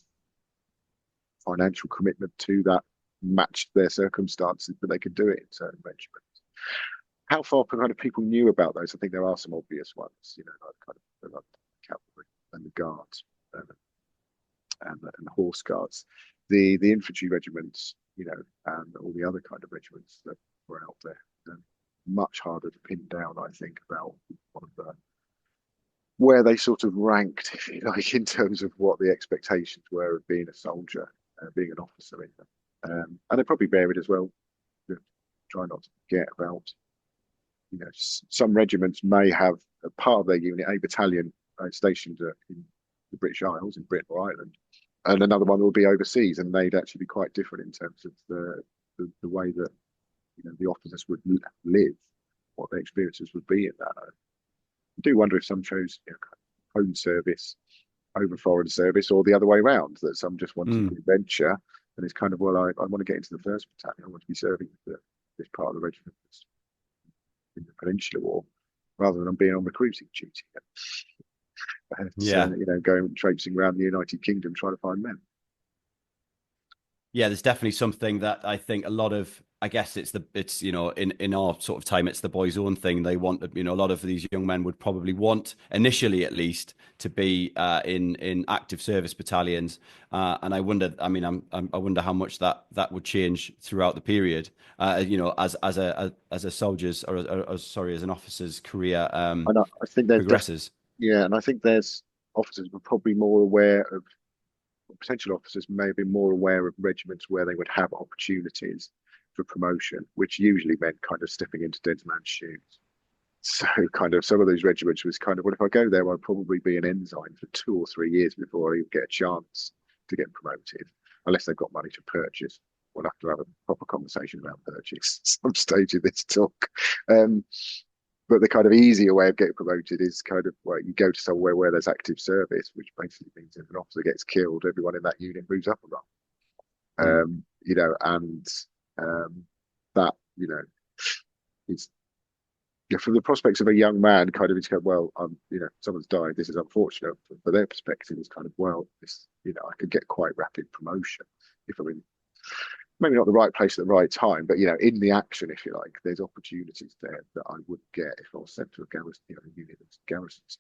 S3: financial commitment to that matched their circumstances, but they could do it in certain regiments. How far kind of people knew about those? I think there are some obvious ones, like kind of the London cavalry and the guards, and the horse guards, the infantry regiments, and all the other kind of regiments that were out there. Much harder to pin down, I think, about one of the where they sort of ranked, if you like, in terms of what the expectations were of being a soldier, being an officer in them, and they probably varied as well. Try not to forget about, some regiments may have a part of their unit, a battalion stationed in the British Isles, in Britain or Ireland, and another one will be overseas, and they'd actually be quite different in terms of the way that the officers would live, what their experiences would be in that. I do wonder if some chose home service over foreign service, or the other way around, that some just wanted
S1: Hmm.
S3: the adventure, and it's kind of, well, I want to get into the first battalion, I want to be serving this part of the regiment in the Peninsular War, rather than being on recruiting duty.
S1: Yeah.
S3: Going traipsing around the United Kingdom trying to find men.
S1: Yeah, there's definitely something that I think a lot of, I guess it's in our sort of time, it's the boys' own thing. They want, a lot of these young men would probably want, initially at least, to be in active service battalions. And I wonder, I mean, I wonder how much that would change throughout the period. As a soldier's or sorry, as an officer's career
S3: And I think there's
S1: progresses.
S3: yeah, and I think there's officers were probably more aware of, potential officers may have been more aware of regiments where they would have opportunities for promotion, which usually meant kind of stepping into dead man's shoes. So kind of some of those regiments was kind of, well, if I go there, I'll probably be an ensign for 2 or 3 years before I even get a chance to get promoted, unless they've got money to purchase. We'll have to have a proper conversation about purchase at some stage of this talk. Um, but the kind of easier way of getting promoted is kind of, well, you go to somewhere where there's active service, which basically means if an officer gets killed, everyone in that unit moves up a
S1: Mm.
S3: run. And that, is, from the prospects of a young man, kind of, it's kind of, well, someone's died. This is unfortunate. For their perspective, it's kind of, well, this, I could get quite rapid promotion if I'm in. maybe not the right place at the right time, but in the action, if you like, there's opportunities there that I would get if I was sent to a garrison, unit that's garrisons.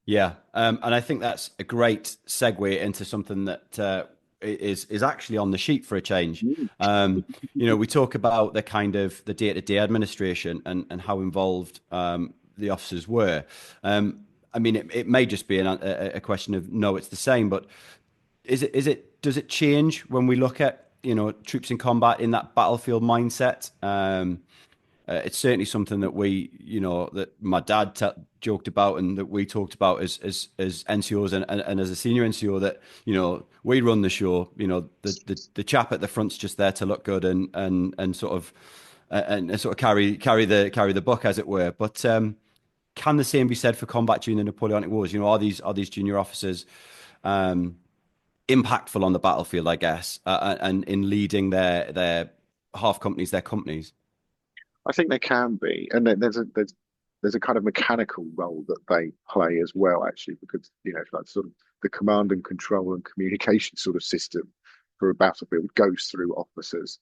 S1: Yeah, and I think that's a great segue into something that is actually on the sheet for a change.
S3: Mm.
S1: We talk about the kind of the day-to-day administration and how involved the officers were. I mean, it may just be a question of no, it's the same, but does it change when we look at troops in combat in that battlefield mindset? It's certainly something that that my dad joked about and that we talked about as NCOs and as a senior NCO, that we run the show. The chap at the front's just there to look good and sort of carry the buck, as it were. But can the same be said for combat during the Napoleonic Wars? Are these junior officers impactful on the battlefield, I guess, and in leading their half companies, their companies?
S3: I think they can be, and then there's a kind of mechanical role that they play as well, actually, because like sort of the command and control and communication sort of system for a battlefield goes through officers,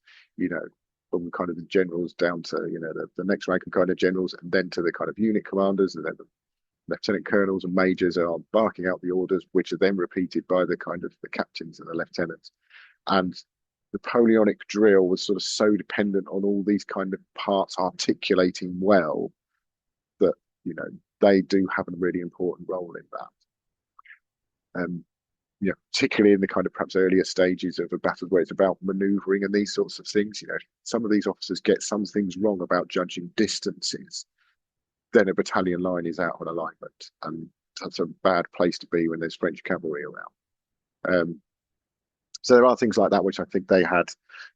S3: from kind of the generals down to the next rank and kind of generals, and then to the kind of unit commanders, and then the lieutenant colonels and majors are barking out the orders, which are then repeated by the kind of the captains and the lieutenants. And Napoleonic drill was sort of so dependent on all these kind of parts articulating well that they do have a really important role in that. Particularly in the kind of perhaps earlier stages of a battle where it's about manoeuvring and these sorts of things. Some of these officers get some things wrong about judging distances. Then a battalion line is out of alignment, and that's a bad place to be when there's French cavalry around. So there are things like that which I think they had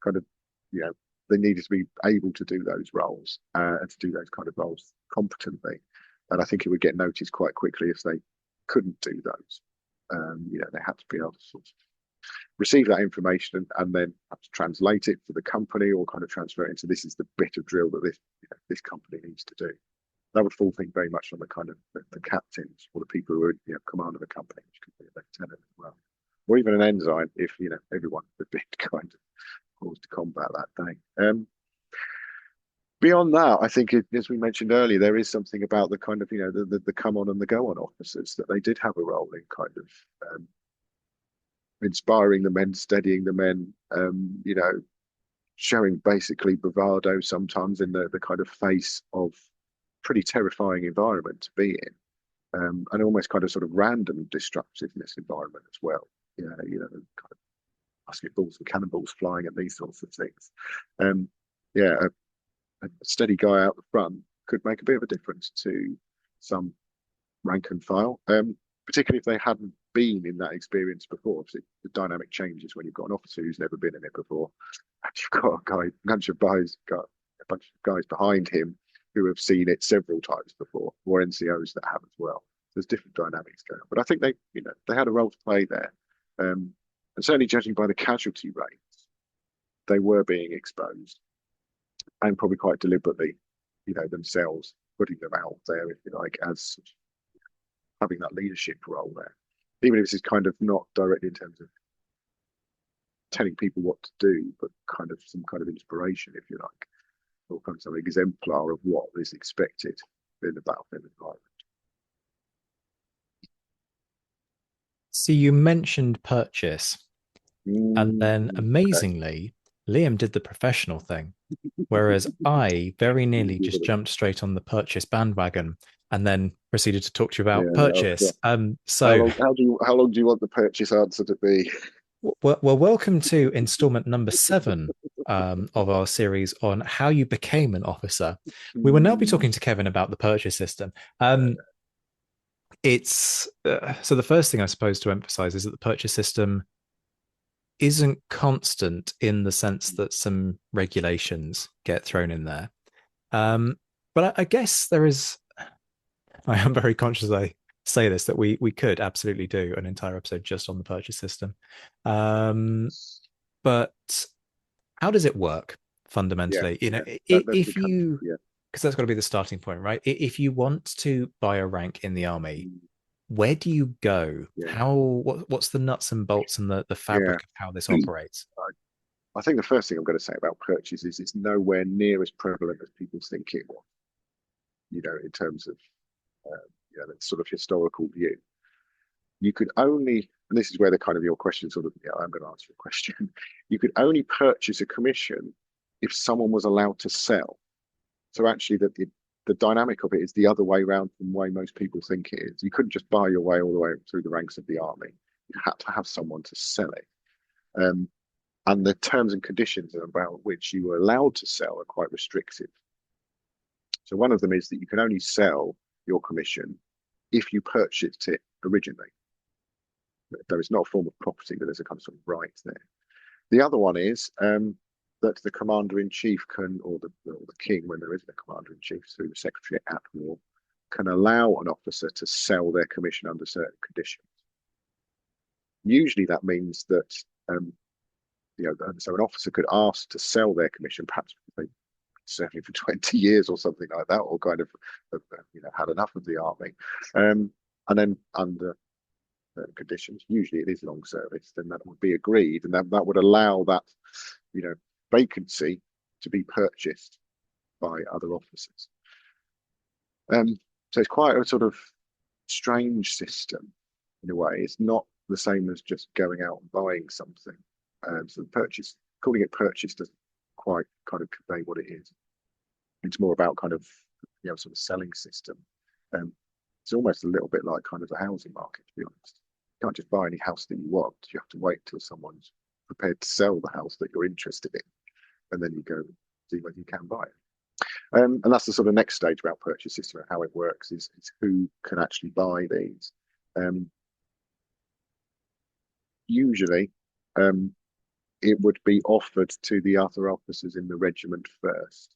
S3: kind of, they needed to be able to do those roles and to do those kind of roles competently. And I think it would get noticed quite quickly if they couldn't do those. They had to be able to sort of receive that information and then have to translate it for the company, or kind of transfer it into, this is the bit of drill that this company needs to do. That would fall, think, very much on the kind of the captains or the people who are command of the company, which could be a lieutenant as well, or even an ensign if everyone had been kind of forced to combat that day. Beyond that, I think, as we mentioned earlier, there is something about the kind of the come on and the go on officers, that they did have a role in kind of inspiring the men, steadying the men, showing basically bravado sometimes in the kind of face of pretty terrifying environment to be in, and almost kind of sort of random destructiveness environment as well. Kind of musket balls and cannonballs flying and these sorts of things. A steady guy out the front could make a bit of a difference to some rank and file, particularly if they hadn't been in that experience before. So the dynamic changes when you've got an officer who's never been in it before, and you've got a bunch of guys behind him who have seen it several times before, or NCOs that have as well. There's different dynamics going on, but I think they had a role to play there, and certainly judging by the casualty rates, they were being exposed, and probably quite deliberately, themselves putting them out there, if you like, as having that leadership role there, even if this is kind of not directly in terms of telling people what to do, but kind of some kind of inspiration, if you like, or kind of some exemplar of what is expected in the battlefield environment.
S2: So you mentioned purchase, and then amazingly, Liam did the professional thing, whereas I very nearly just jumped straight on the purchase bandwagon and then proceeded to talk to you about purchase. So
S3: how long do you want the purchase answer to be?
S2: Well, welcome to installment number 7 of our series on how you became an officer. We will now be talking to Kevin about the purchase system. It's so the first thing I suppose to emphasize is that the purchase system isn't constant in the sense that some regulations get thrown in there. But I guess there is, I am very conscious I say this, that we could absolutely do an entire episode just on the purchase system. But how does it work fundamentally? If you, because that's got to be the starting point, right? If you want to buy a rank in the army, where do you go? What's the nuts and bolts and the fabric of how this operates?
S3: I think the first thing I'm going to say about purchase is it's nowhere near as prevalent as people think it was. In terms of that sort of historical view. You could only, and this is where the kind of your question sort of, I'm going to answer your question. You could only purchase a commission if someone was allowed to sell. So actually, the dynamic of it is the other way around from the way most people think it is. You couldn't just buy your way all the way through the ranks of the army. You had to have someone to sell it. And the terms and conditions about which you were allowed to sell are quite restrictive. So one of them is that you can only sell your commission if you purchased it originally. There is not a form of property, but there's a kind of right there. The other one is that the commander-in-chief can, or the king, when there isn't a commander-in-chief, through the secretary at war, can allow an officer to sell their commission under certain conditions. Usually that means that, so an officer could ask to sell their commission, perhaps certainly for 20 years or something like that, or kind of, had enough of the army. And then under conditions, usually it is long service, then that would be agreed, and that would allow that vacancy to be purchased by other officers. So it's quite a sort of strange system in a way. It's not the same as just going out and buying something. So calling it purchase doesn't quite kind of convey what it is. It's more about kind of sort of selling system. It's almost a little bit like kind of the housing market, to be honest. You can't just buy any house that you want. You have to wait till someone's prepared to sell the house that you're interested in, and then you go see whether you can buy it. And that's the sort of next stage about purchase system and how it works is who can actually buy these. Usually, it would be offered to the other officers in the regiment first.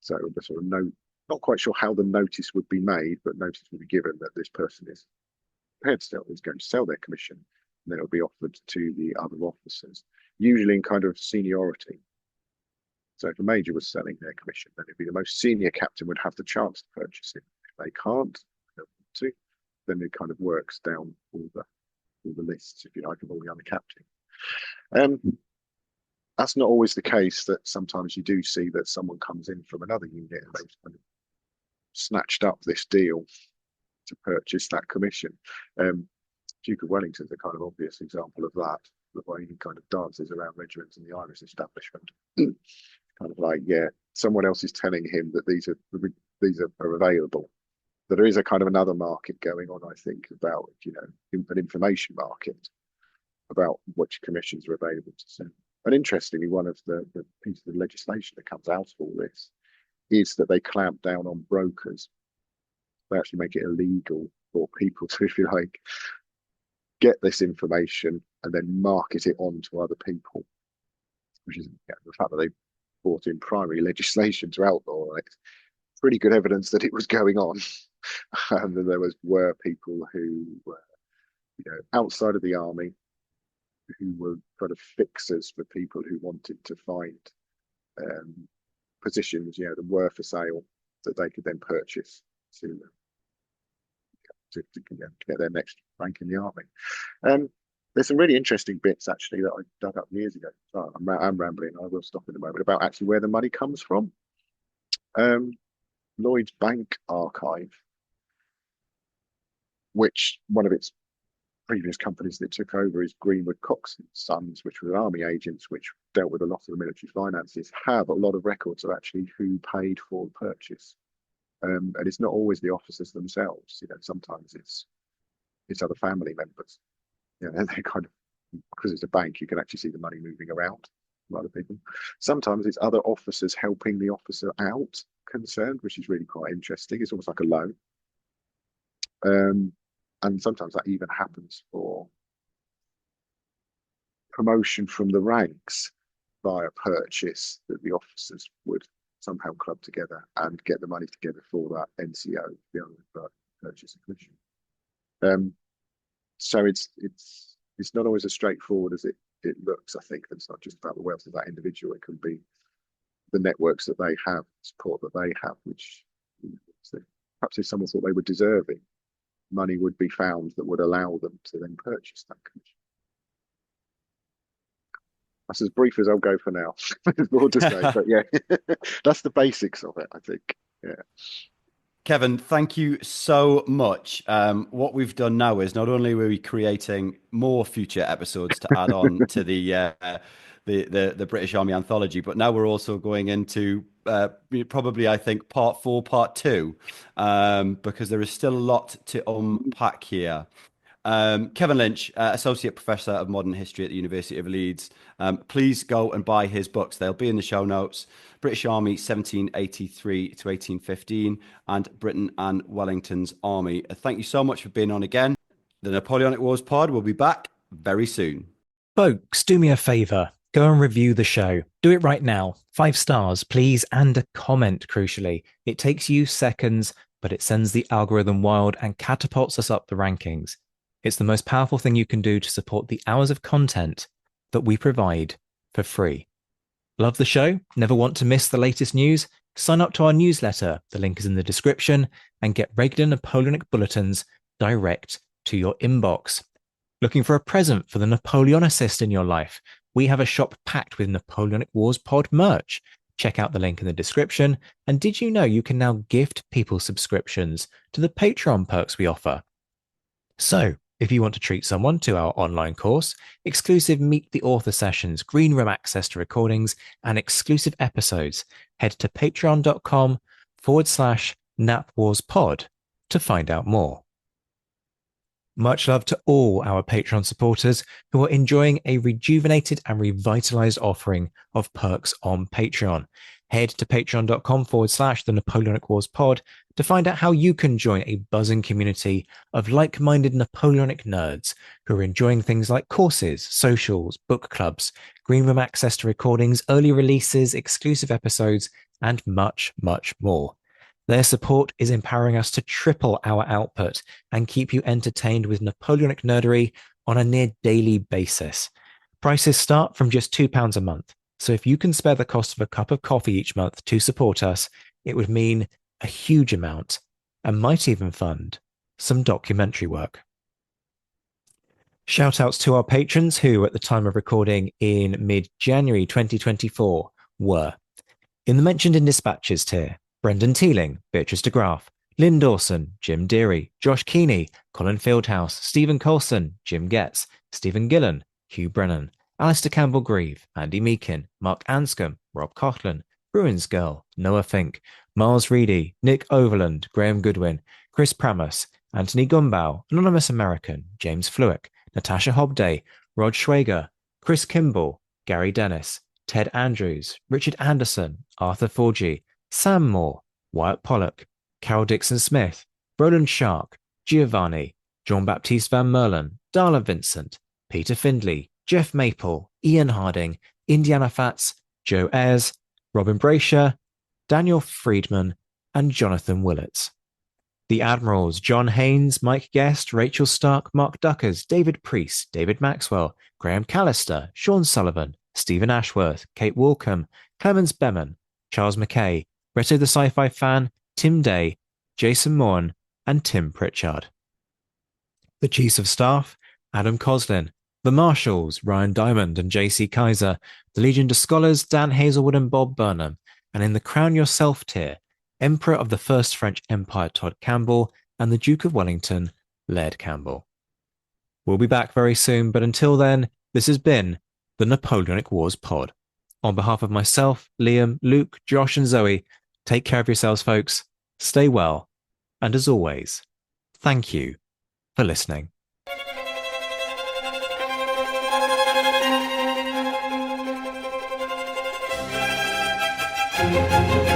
S3: So the sort of not quite sure how the notice would be made, but notice would be given that this person is prepared to sell, is going to sell their commission, and then it'll be offered to the other officers, usually in kind of seniority. So if a major was selling their commission, then it'd be the most senior captain would have the chance to purchase it. If they can't, then it kind of works down all the lists, if you like, of all the other captains. That's not always the case. That sometimes you do see that someone comes in from another unit and they've kind of snatched up this deal to purchase that commission. Duke of Wellington's a kind of obvious example of that. The way he kind of dances around regiments in the Irish establishment, kind of like, someone else is telling him that these are available. But there is a kind of another market going on, I think, about an information market about which commissions are available to send. And interestingly, one of the pieces of legislation that comes out of all this is that they clamp down on brokers. They actually make it illegal for people to, if you like, get this information and then market it on to other people, which is the fact that they brought in primary legislation to outlaw it. Pretty good evidence that it was going on. And then there were people who were, outside of the army, who were kind of fixers for people who wanted to find positions, that were for sale that they could then purchase to get their next rank in the army. There's some really interesting bits actually that I dug up years ago. So I'm rambling. I will stop in a moment about actually where the money comes from. Lloyd's Bank Archive, which one of its previous companies that took over is Greenwood Cox and Sons, which were army agents, which dealt with a lot of the military finances, have a lot of records of actually who paid for the purchase. And it's not always the officers themselves. Sometimes it's other family members. They're kind of, because it's a bank, you can actually see the money moving around from other people. Sometimes it's other officers helping the officer out concerned, which is really quite interesting. It's almost like a loan. And sometimes that even happens for promotion from the ranks via purchase, that the officers would somehow club together and get the money together for that NCO, the other purchase and commission. So it's not always as straightforward as it looks. I think it's not just about the wealth of that individual. It can be the networks that they have, support that they have, which perhaps if someone thought they were deserving, money would be found that would allow them to then purchase that commission. That's as brief as I'll go for now. There's more to say, but yeah, that's the basics of it, I think. Yeah.
S1: Kevin, thank you so much. What we've done now is not only are we creating more future episodes to add on to the British Army anthology, but now we're also going into probably, I think, part 4, part 2, because there is still a lot to unpack here. Kevin Linch, Associate Professor of Modern History at the University of Leeds. Please go and buy his books. They'll be in the show notes. British Army 1783 to 1815 and Britain and Wellington's Army. Thank you so much for being on again. The Napoleonic Wars pod will be back very soon.
S2: Folks, do me a favour. Go and review the show. Do it right now. 5 stars, please, and a comment, crucially. It takes you seconds, but it sends the algorithm wild and catapults us up the rankings. It's the most powerful thing you can do to support the hours of content that we provide for free. Love the show? Never want to miss the latest news? Sign up to our newsletter. The link is in the description, and get regular Napoleonic bulletins direct to your inbox. Looking for a present for the Napoleonicist in your life? We have a shop packed with Napoleonic Wars pod merch. Check out the link in the description. And did you know you can now gift people subscriptions to the Patreon perks we offer? So, if you want to treat someone to our online course, exclusive Meet the Author sessions, green room access to recordings, and exclusive episodes, head to patreon.com/napwarspod to find out more. Much love to all our Patreon supporters who are enjoying a rejuvenated and revitalized offering of perks on Patreon. Head to patreon.com/the Napoleonic Wars pod to find out how you can join a buzzing community of like-minded Napoleonic nerds who are enjoying things like courses, socials, book clubs, green room access to recordings, early releases, exclusive episodes, and much, much more. Their support is empowering us to triple our output and keep you entertained with Napoleonic nerdery on a near daily basis. Prices start from just £2 a month. So if you can spare the cost of a cup of coffee each month to support us, it would mean a huge amount and might even fund some documentary work. Shout outs to our patrons who, at the time of recording in mid-January 2024, were in the mentioned in dispatches tier: Brendan Teeling, Beatrice de Graaf, Lynn Dawson, Jim Deary, Josh Keeney, Colin Fieldhouse, Stephen Colson, Jim Getz, Stephen Gillen, Hugh Brennan, Alistair Campbell-Grieve, Andy Meakin, Mark Anscombe, Rob Coughlin, Bruins Girl, Noah Fink, Miles Reedy, Nick Overland, Graham Goodwin, Chris Pramus, Anthony Gumbau, Anonymous American, James Fluick, Natasha Hobday, Rod Schwager, Chris Kimball, Gary Dennis, Ted Andrews, Richard Anderson, Arthur Forgy, Sam Moore, Wyatt Pollock, Carol Dixon-Smith, Roland Shark, Giovanni, Jean-Baptiste Van Merlen, Darla Vincent, Peter Findley, Jeff Maple, Ian Harding, Indiana Fats, Joe Ayres, Robin Brasher, Daniel Friedman, and Jonathan Willets. The Admirals: John Haynes, Mike Guest, Rachel Stark, Mark Duckers, David Priest, David Maxwell, Graham Callister, Sean Sullivan, Stephen Ashworth, Kate Walcombe, Clemens Beman, Charles McKay, Reto the Sci-Fi Fan, Tim Day, Jason Moran, and Tim Pritchard. The Chiefs of Staff: Adam Coslin, the Marshals: Ryan Diamond and JC Kaiser, the Legion of Scholars: Dan Hazelwood and Bob Burnham, and in the Crown Yourself tier, Emperor of the First French Empire Todd Campbell and the Duke of Wellington Laird Campbell. We'll be back very soon, but until then, this has been the Napoleonic Wars pod. On behalf of myself, Liam, Luke, Josh, and Zoe, take care of yourselves, folks. Stay well, and as always, thank you for listening.
S4: Thank you.